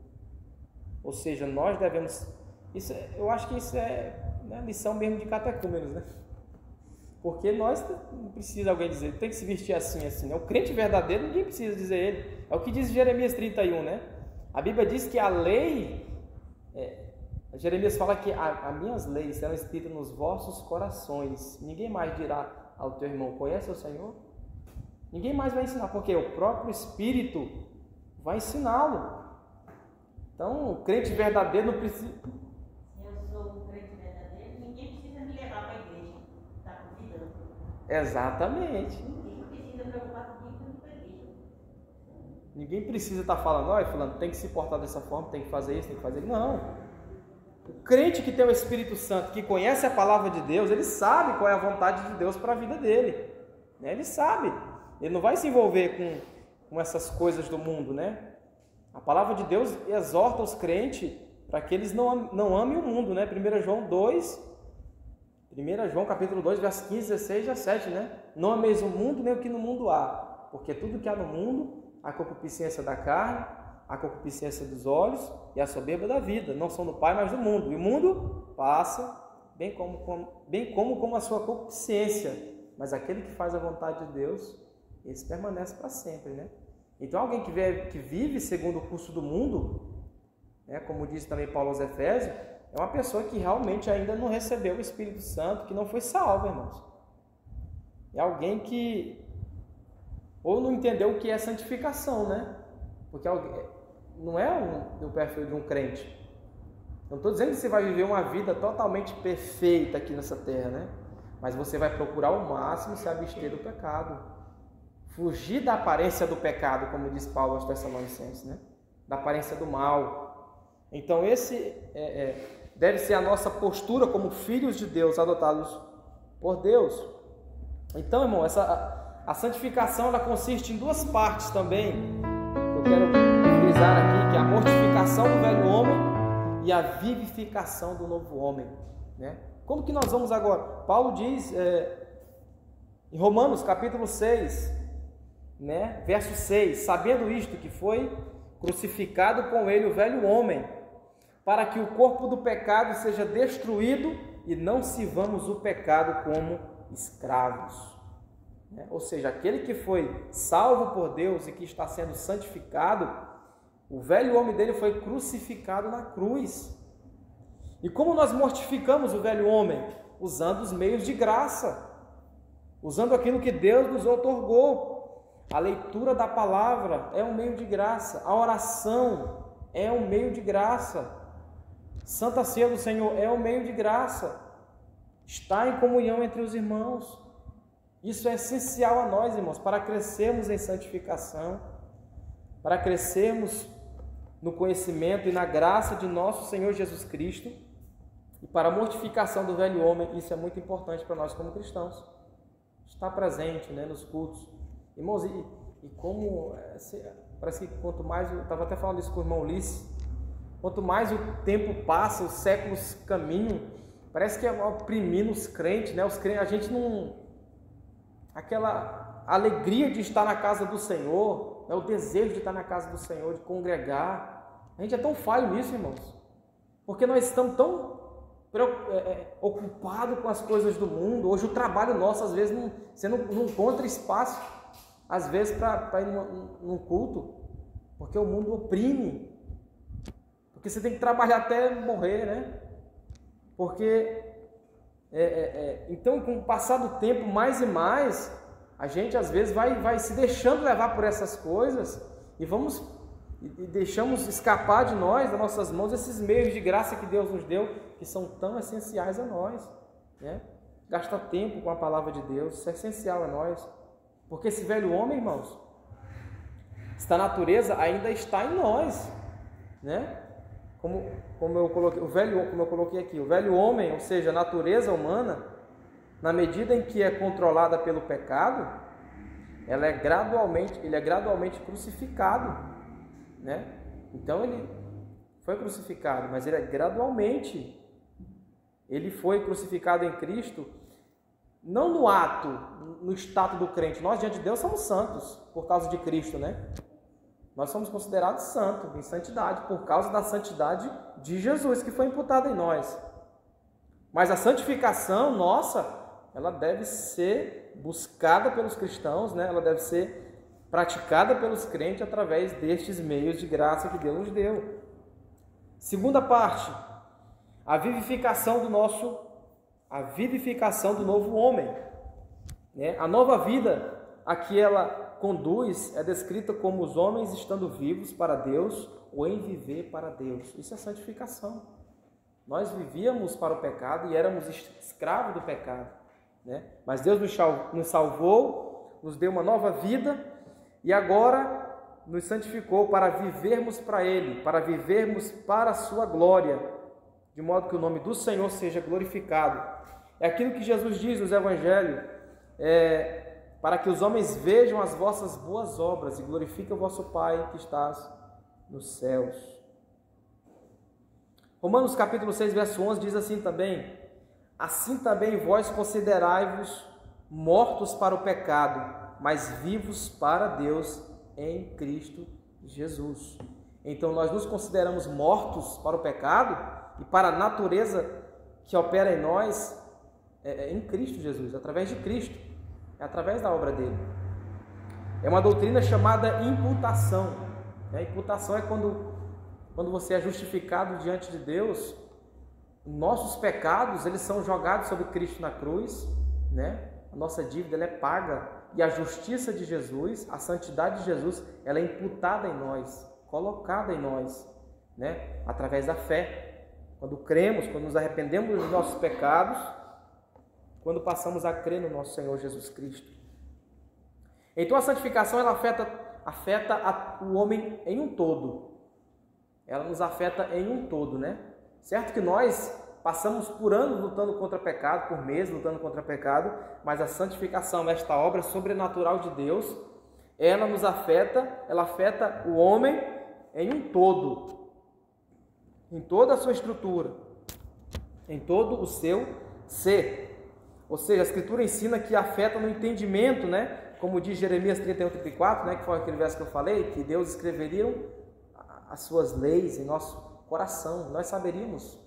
Ou seja, nós devemos... eu acho que isso é lição mesmo de catecúmenos, né? Porque nós, não precisa alguém dizer, tem que se vestir assim, assim, né? O crente verdadeiro, ninguém precisa dizer ele. É o que diz Jeremias 31, né? A Bíblia diz que a lei... Jeremias fala que as minhas leis serão escritas nos vossos corações. Ninguém mais dirá ao teu irmão, conhece o Senhor? Ninguém mais vai ensinar, porque o próprio Espírito vai ensiná-lo. Então, o crente verdadeiro não precisa... Se eu sou um crente verdadeiro, ninguém precisa me levar para a igreja. Está convidando. Exatamente. Ninguém precisa preocupar comigo para a igreja. Ninguém precisa estar falando, olha, fulano, tem que se portar dessa forma, tem que fazer isso, tem que fazer isso. Não. O crente que tem o Espírito Santo, que conhece a palavra de Deus, ele sabe qual é a vontade de Deus para a vida dele. Né? Ele sabe. Ele não vai se envolver com essas coisas do mundo, né? A palavra de Deus exorta os crentes para que eles não amem o mundo, né? 1 João capítulo 2, versos 15, 16 e 17, né? Não ameis o mundo nem o que no mundo há, porque tudo que há no mundo, a concupiscência da carne, a concupiscência dos olhos e a soberba da vida, não são do Pai, mas do mundo. E o mundo passa, bem como a sua concupiscência, mas aquele que faz a vontade de Deus, esse permanece para sempre, né? Então, alguém que vive segundo o curso do mundo, né, como diz também Paulo aos Efésios, é uma pessoa que realmente ainda não recebeu o Espírito Santo, que não foi salvo, irmãos. É alguém que ou não entendeu o que é santificação, né? Porque não é o perfil de um crente. Não estou dizendo que você vai viver uma vida totalmente perfeita aqui nessa terra, né? Mas você vai procurar ao máximo se abster do pecado. Fugir da aparência do pecado, como diz Paulo aos Tessalonicenses, né? Da aparência do mal. Então, esse deve ser a nossa postura como filhos de Deus, adotados por Deus. Então, irmão, a santificação ela consiste em duas partes também. Eu quero frisar aqui, que é a mortificação do velho homem e a vivificação do novo homem, né? Como que nós vamos agora? Paulo diz em Romanos capítulo 6, né, verso 6, sabendo isto, que foi crucificado com ele o velho homem, para que o corpo do pecado seja destruído e não sirvamos o pecado como escravos. Né? Ou seja, aquele que foi salvo por Deus e que está sendo santificado, o velho homem dele foi crucificado na cruz. E como nós mortificamos o velho homem? Usando os meios de graça, usando aquilo que Deus nos outorgou. A leitura da palavra é um meio de graça, a oração é um meio de graça, Santa Ceia do Senhor é um meio de graça, estar em comunhão entre os irmãos. Isso é essencial a nós, irmãos, para crescermos em santificação, para crescermos no conhecimento e na graça de nosso Senhor Jesus Cristo, e para a mortificação do velho homem. Isso é muito importante para nós como cristãos, estar presente, né, nos cultos. Irmãos, e como parece que quanto mais, eu estava até falando isso com o irmão Ulisses, quanto mais o tempo passa, os séculos caminham, parece que é oprimindo os crentes, né? A gente não... Aquela alegria de estar na casa do Senhor, né? O desejo de estar na casa do Senhor, de congregar. A gente é tão falho nisso, irmãos, porque nós estamos tão ocupados com as coisas do mundo. Hoje o trabalho nosso, às vezes, você não encontra espaço, às vezes, para ir num culto, porque o mundo oprime, porque você tem que trabalhar até morrer, né? Porque, então, com o passar do tempo, mais e mais, a gente, às vezes, vai se deixando levar por essas coisas, e vamos e deixamos escapar de nós, das nossas mãos, esses meios de graça que Deus nos deu, que são tão essenciais a nós, né? Gastar tempo com a palavra de Deus, isso é essencial a nós, porque esse velho homem, irmãos, esta natureza ainda está em nós, né? Como eu coloquei aqui, o velho homem, ou seja, a natureza humana, na medida em que é controlada pelo pecado, ele é gradualmente crucificado, né? Então ele foi crucificado, mas ele foi crucificado em Cristo, não no ato, no status do crente. Nós diante de Deus somos santos por causa de Cristo, né? Nós somos considerados santos, em santidade, por causa da santidade de Jesus, que foi imputada em nós. Mas a santificação nossa, ela deve ser buscada pelos cristãos, né? Ela deve ser praticada pelos crentes através destes meios de graça que Deus nos deu. Segunda parte, a vivificação do novo homem, né? A nova vida a que ela conduz é descrita como os homens estando vivos para Deus ou em viver para Deus. Isso é santificação. Nós vivíamos para o pecado e éramos escravos do pecado, né? Mas Deus nos salvou, nos deu uma nova vida e agora nos santificou para vivermos para Ele, para vivermos para a sua glória, de modo que o nome do Senhor seja glorificado. É aquilo que Jesus diz nos Evangelhos, para que os homens vejam as vossas boas obras e glorifiquem o vosso Pai que estás nos céus. Romanos capítulo 6, verso 11 diz assim também: assim também vós considerai-vos mortos para o pecado, mas vivos para Deus em Cristo Jesus. Então nós nos consideramos mortos para o pecado e para a natureza que opera em nós em Cristo Jesus, através de Cristo. É através da obra dele. É uma doutrina chamada imputação. Imputação é quando você é justificado diante de Deus, nossos pecados eles são jogados sobre Cristo na cruz, né? A nossa dívida ela é paga e a justiça de Jesus, a santidade de Jesus, ela é imputada em nós, colocada em nós, né? Através da fé. Quando cremos, quando nos arrependemos dos nossos pecados, quando passamos a crer no nosso Senhor Jesus Cristo. Então a santificação ela afeta o homem em um todo. Ela nos afeta em um todo, né? Certo que nós passamos por anos lutando contra pecado, por meses lutando contra pecado, mas a santificação, esta obra sobrenatural de Deus, ela nos afeta, ela afeta o homem em um todo, em toda a sua estrutura, em todo o seu ser. Ou seja, a Escritura ensina que afeta no entendimento, né? Como diz Jeremias 31:34, né? Que foi aquele verso que eu falei, que Deus escreveria as suas leis em nosso coração. Nós saberíamos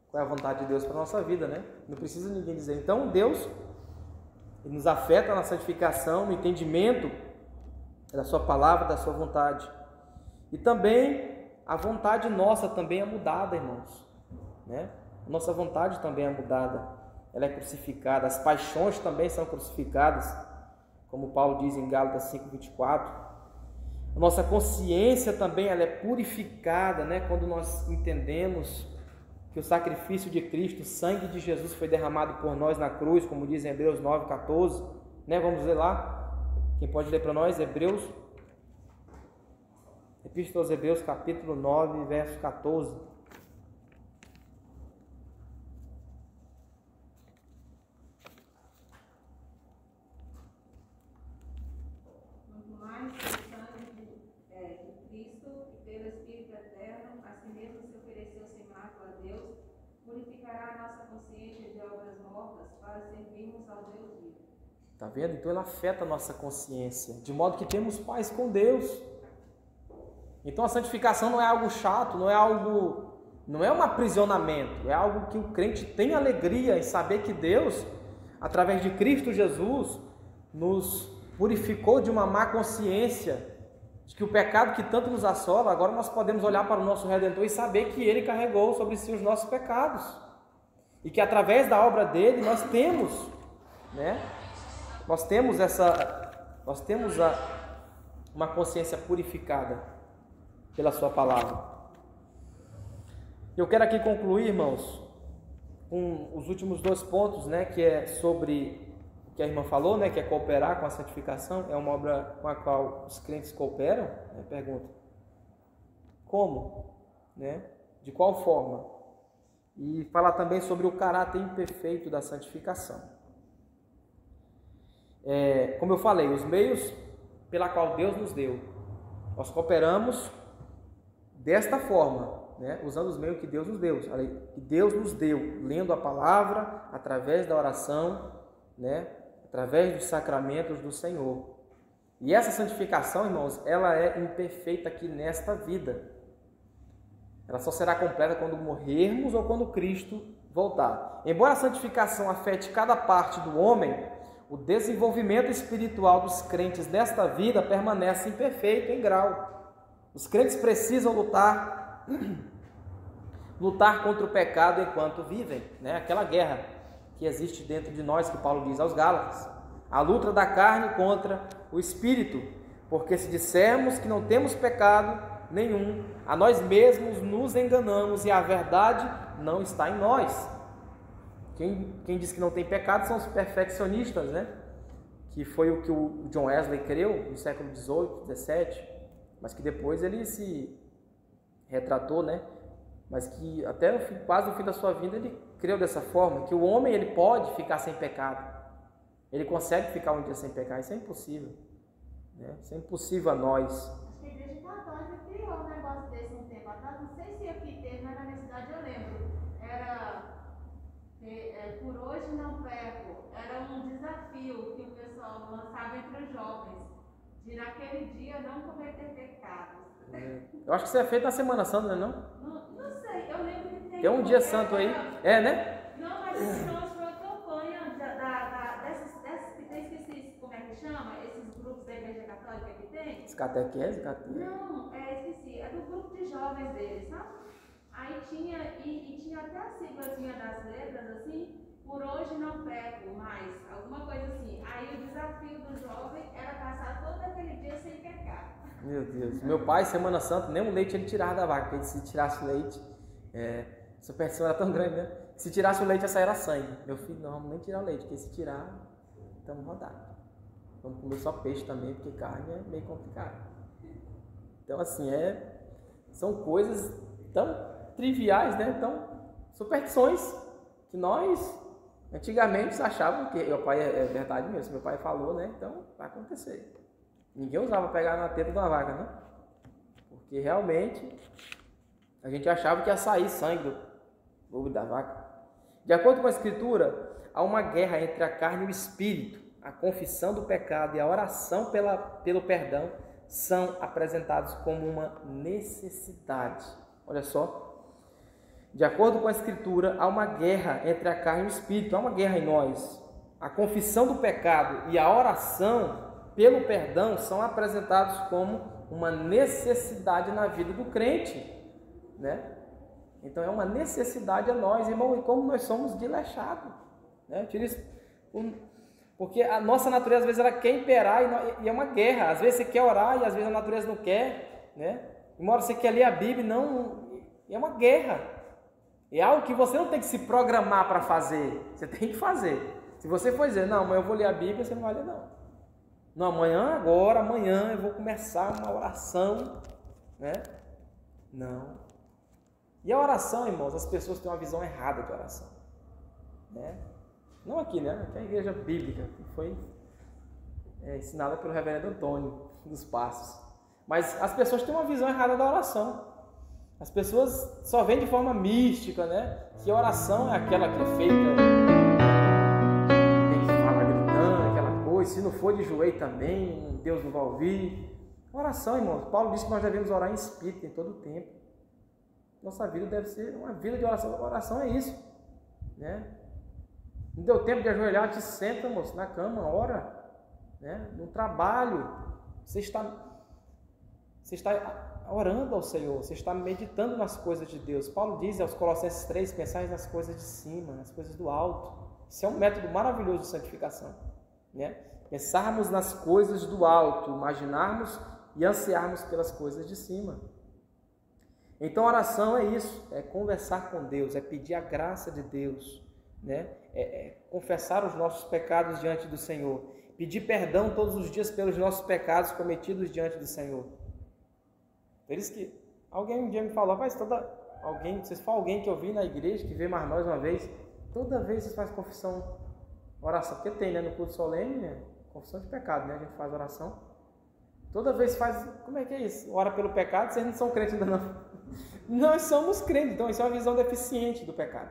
qual é a vontade de Deus para a nossa vida, né? Não precisa ninguém dizer. Então, Deus nos afeta na santificação, no entendimento da sua palavra, da sua vontade. E também, a vontade nossa também é mudada, irmãos, né? A nossa vontade também é mudada. Ela é crucificada, as paixões também são crucificadas, como Paulo diz em Gálatas 5:24. A nossa consciência também ela é purificada, né? Quando nós entendemos que o sacrifício de Cristo, o sangue de Jesus foi derramado por nós na cruz, como diz em Hebreus 9:14, né? Vamos ler lá, quem pode ler para nós? Epístola aos Hebreus, capítulo 9, verso 14. Está vendo? Então ela afeta a nossa consciência, de modo que temos paz com Deus. Então a santificação não é algo chato, não é um aprisionamento, é algo que o crente tem alegria em saber que Deus, através de Cristo Jesus, nos purificou de uma má consciência, de que o pecado que tanto nos assola, agora nós podemos olhar para o nosso Redentor e saber que Ele carregou sobre si os nossos pecados. E que através da obra dele nós temos, né? Nós temos uma consciência purificada. pela sua palavra. Eu quero aqui concluir, irmãos, com os últimos 2 pontos, né, que é sobre o que a irmã falou, né, que é cooperar com a santificação. É uma obra com a qual os crentes cooperam, né? Pergunta: como? Né? De qual forma? E falar também sobre o caráter imperfeito da santificação. Como eu falei, os meios pela qual Deus nos deu, nós cooperamos desta forma, né? Usando os meios que Deus nos deu, lendo a palavra, através da oração, né? Através dos sacramentos do Senhor. E essa santificação, irmãos, ela é imperfeita aqui nesta vida. Ela só será completa quando morrermos ou quando Cristo voltar. Embora a santificação afete cada parte do homem, o desenvolvimento espiritual dos crentes nesta vida permanece imperfeito em grau. Os crentes precisam lutar contra o pecado enquanto vivem, né? Aquela guerra que existe dentro de nós, que Paulo diz aos Gálatas. A luta da carne contra o espírito, porque se dissermos que não temos pecado nenhum, a nós mesmos nos enganamos e a verdade não está em nós. Quem diz que não tem pecado são os perfeccionistas, né? Que foi o que o John Wesley creu no século XVIII, XVII, mas que depois ele se retratou, né? Mas que até quase no fim da sua vida ele creu dessa forma, que o homem ele pode ficar sem pecado. Ele consegue ficar um dia sem pecar, isso é impossível, né? Isso é impossível a nós. Acho que a Igreja Católica criou um negócio desse um tempo atrás, não sei se aqui teve, mas na minha cidade eu lembro. Era por hoje não peco, era um desafio que o pessoal lançava entre os jovens, de naquele dia não cometer pecados. Eu acho que isso é feito na Semana Santa, não é não? Não sei, eu lembro que tem... Tem um dia santo aí, né? Não, mas nós foi uma campanha dessas que eu esqueci como é que chama, esses grupos da Igreja Católica que tem. Catequese? Não, esqueci, é do grupo de jovens deles, sabe? Aí tinha, e tinha até a siglazinha das letras, assim, por hoje não peco mais, alguma coisa assim. Aí o desafio do jovem era passar todo aquele dia sem pecar. Meu Deus, meu pai, Semana Santa, nem o leite ele tirava da vaca, porque se tirasse o leite, a superstição era tão grande, né? Se tirasse o leite, ia sair era sangue. Meu filho, não, vamos nem tirar o leite, porque se tirar, estamos rodados. Vamos comer só peixe também, porque carne é meio complicado. Então, assim, são coisas tão triviais, né? Então, superstições que nós antigamente achavam que meu pai é verdade mesmo, meu pai falou, né? Então vai acontecer. Ninguém usava pegar na teta de uma vaca, né? Porque realmente a gente achava que ia sair sangue do bobo da vaca. De acordo com a Escritura, há uma guerra entre a carne e o espírito. A confissão do pecado e a oração pelo perdão são apresentados como uma necessidade. Olha só. De acordo com a Escritura, há uma guerra entre a carne e o espírito, há uma guerra em nós. A confissão do pecado e a oração pelo perdão são apresentados como uma necessidade na vida do crente, né? Então é uma necessidade a nós, irmão, e como nós somos desleixados, né? Porque a nossa natureza às vezes ela quer imperar e é uma guerra. Às vezes você quer orar e às vezes a natureza não quer, né? Uma hora você quer ler a Bíblia, não, é uma guerra. É algo que você não tem que se programar para fazer, você tem que fazer. Se você for dizer, não, amanhã eu vou ler a Bíblia, você não vai ler não. Não, amanhã eu vou começar uma oração, né? Não. E a oração, irmãos, as pessoas têm uma visão errada de oração, né? Não aqui, né? Aqui é a igreja bíblica, que foi ensinada pelo reverendo Antônio dos Passos. Mas as pessoas têm uma visão errada da oração. As pessoas só veem de forma mística, né? Que a oração é aquela que é feita, tem que falar gritando, aquela coisa. Se não for de joelho também, Deus não vai ouvir. Oração, irmãos. Paulo disse que nós devemos orar em espírito em todo o tempo. Nossa vida deve ser uma vida de oração. Oração é isso, né? Não deu tempo de ajoelhar, te senta, moço, na cama, ora, né? No trabalho, você está orando ao Senhor, você está meditando nas coisas de Deus. Paulo diz aos Colossenses 3, pensai nas coisas de cima, nas coisas do alto. Isso é um método maravilhoso de santificação, né? Pensarmos nas coisas do alto, imaginarmos e ansiarmos pelas coisas de cima. Então, oração é isso, é conversar com Deus, é pedir a graça de Deus, né? É confessar os nossos pecados diante do Senhor, pedir perdão todos os dias pelos nossos pecados cometidos diante do Senhor. Por isso que alguém um dia me falou, mas vocês falam alguém que eu vi na igreja, que veio mais nós uma vez, toda vez vocês fazem confissão, oração, porque tem, né, no culto solene, confissão de pecado, né, a gente faz oração, toda vez faz, como é que é isso? Ora pelo pecado, vocês não são crentes ainda não. Nós somos crentes, então isso é uma visão deficiente do pecado.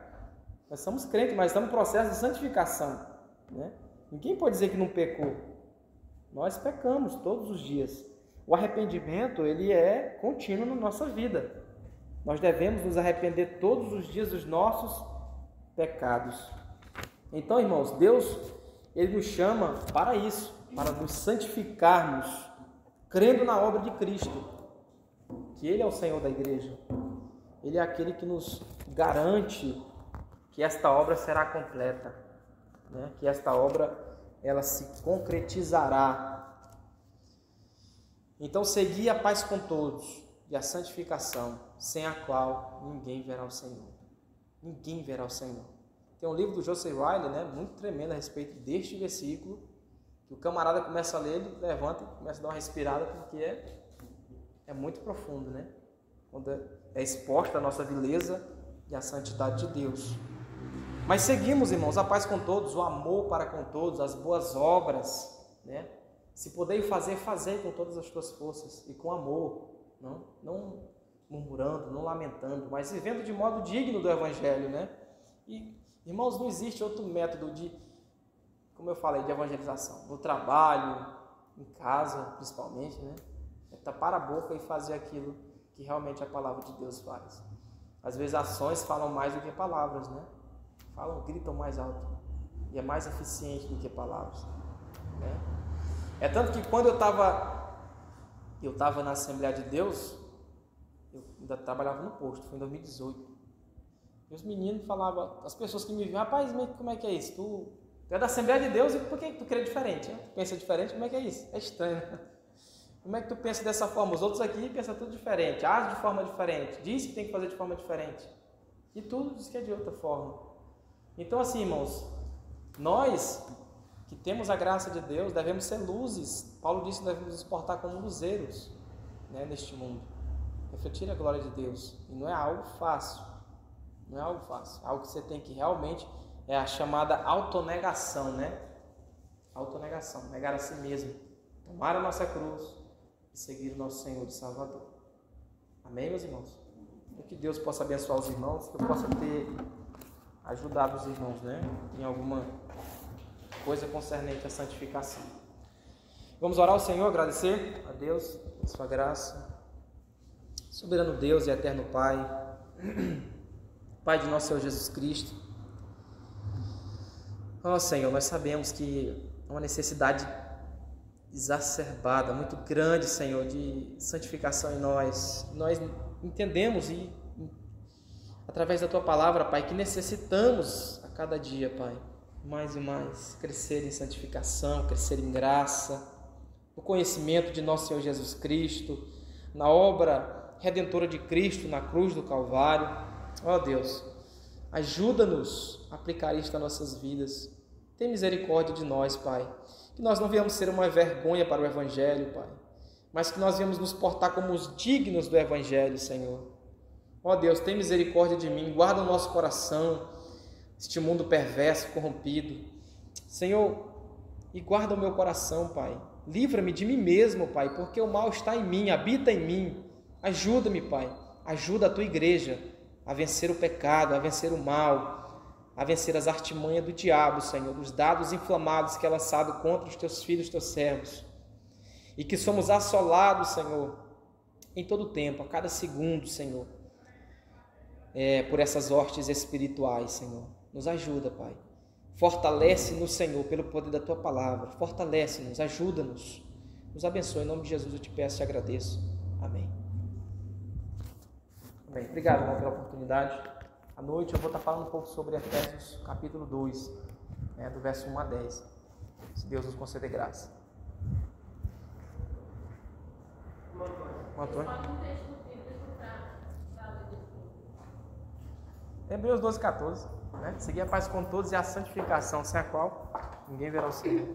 Nós somos crentes, mas estamos em processo de santificação, né? Ninguém pode dizer que não pecou. Nós pecamos todos os dias. O arrependimento, ele é contínuo na nossa vida. Nós devemos nos arrepender todos os dias dos nossos pecados. Então, irmãos, Deus, ele nos chama para isso, para nos santificarmos, crendo na obra de Cristo, que Ele é o Senhor da igreja. Ele é aquele que nos garante que esta obra será completa, né? Que esta obra ela se concretizará. Então, segui a paz com todos e a santificação, sem a qual ninguém verá o Senhor. Ninguém verá o Senhor. Tem um livro do Joseph Wiley, né, muito tremendo a respeito deste versículo, que o camarada começa a ler, ele levanta e começa a dar uma respirada, porque é muito profundo, né? Quando é exposta a nossa vileza e a santidade de Deus. Mas seguimos, irmãos, a paz com todos, o amor para com todos, as boas obras, né? Se puder fazer, fazei com todas as tuas forças e com amor, não murmurando, não lamentando, mas vivendo de modo digno do Evangelho, né? E, irmãos, não existe outro método de, como eu falei, de evangelização. No trabalho, em casa, principalmente, né? É tapar a boca e fazer aquilo que realmente a palavra de Deus faz. Às vezes ações falam mais do que palavras, né? Gritam mais alto. E é mais eficiente do que palavras, né? É tanto que quando eu estava na Assembleia de Deus, eu ainda trabalhava no posto, foi em 2018. E os meninos falavam, as pessoas que me viam, rapaz, como é que é isso? Tu é da Assembleia de Deus e por que tu crê diferente? Né? Tu pensa diferente, como é que é isso? É estranho, né? Como é que tu pensa dessa forma? Os outros aqui pensam tudo diferente, age de forma diferente, diz que tem que fazer de forma diferente. E tudo diz que é de outra forma. Então assim, irmãos, nós que temos a graça de Deus, devemos ser luzes. Paulo disse que devemos nos portar como luzeiros, né, neste mundo. Refletir a glória de Deus. E não é algo fácil. Não é algo fácil. Algo que você tem que realmente, é a chamada autonegação, né? Autonegação, negar a si mesmo. Tomar a nossa cruz e seguir o nosso Senhor e Salvador. Amém, meus irmãos? Que Deus possa abençoar os irmãos, que eu possa ter ajudado os irmãos, né, em alguma coisa concernente à santificação. Vamos orar ao Senhor, agradecer a Deus, a sua graça. Soberano Deus e eterno Pai, Pai de nosso Senhor Jesus Cristo. Ó Senhor, nós sabemos que há uma necessidade exacerbada, muito grande, Senhor, de santificação em nós. Nós entendemos e através da Tua Palavra, Pai, que necessitamos a cada dia, Pai, mais e mais, crescer em santificação, crescer em graça, no conhecimento de nosso Senhor Jesus Cristo, na obra redentora de Cristo na cruz do Calvário. Ó Deus, ajuda-nos a aplicar isto nas nossas vidas. Tem misericórdia de nós, Pai, que nós não venhamos ser uma vergonha para o Evangelho, Pai, mas que nós venhamos nos portar como os dignos do Evangelho, Senhor. Ó Deus, tem misericórdia de mim, guarda o nosso coração, este mundo perverso, corrompido, Senhor, e guarda o meu coração, Pai. Livra-me de mim mesmo, Pai, porque o mal está em mim, habita em mim. Ajuda-me, Pai, ajuda a Tua igreja a vencer o pecado, a vencer o mal, a vencer as artimanhas do diabo, Senhor, dos dados inflamados que é lançado contra os Teus filhos, Teus servos, e que somos assolados, Senhor, em todo o tempo, a cada segundo, Senhor, por essas hostes espirituais, Senhor. Nos ajuda, Pai. Fortalece-nos, Senhor, pelo poder da Tua Palavra. Fortalece-nos, ajuda-nos. Nos abençoe. Em nome de Jesus eu te peço e te agradeço. Amém. Amém. Obrigado, irmão, pela oportunidade. À noite eu vou estar falando um pouco sobre Efésios capítulo 2, do verso 1 a 10. Se Deus nos conceder graça. Antônio. Hebreus 12, 14. Né? Seguir a paz com todos e a santificação, sem a qual ninguém verá o Senhor.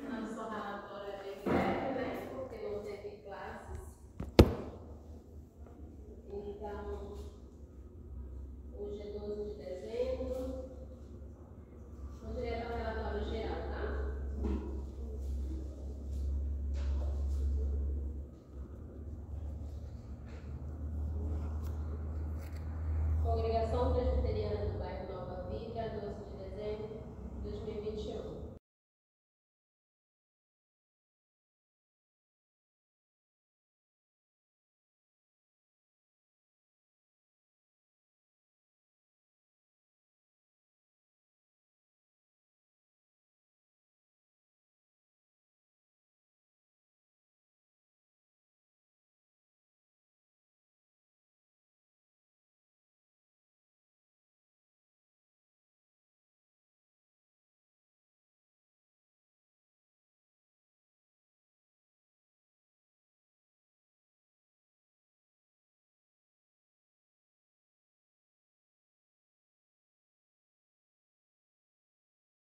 Nosso relatório é bem breve, né? Porque não teve classes. Então, hoje é 12 de dezembro. Vou direto ao relatório geral, tá? Congregação Presbiteriana do Bairro Nova Vida, 12 de dezembro de 2021.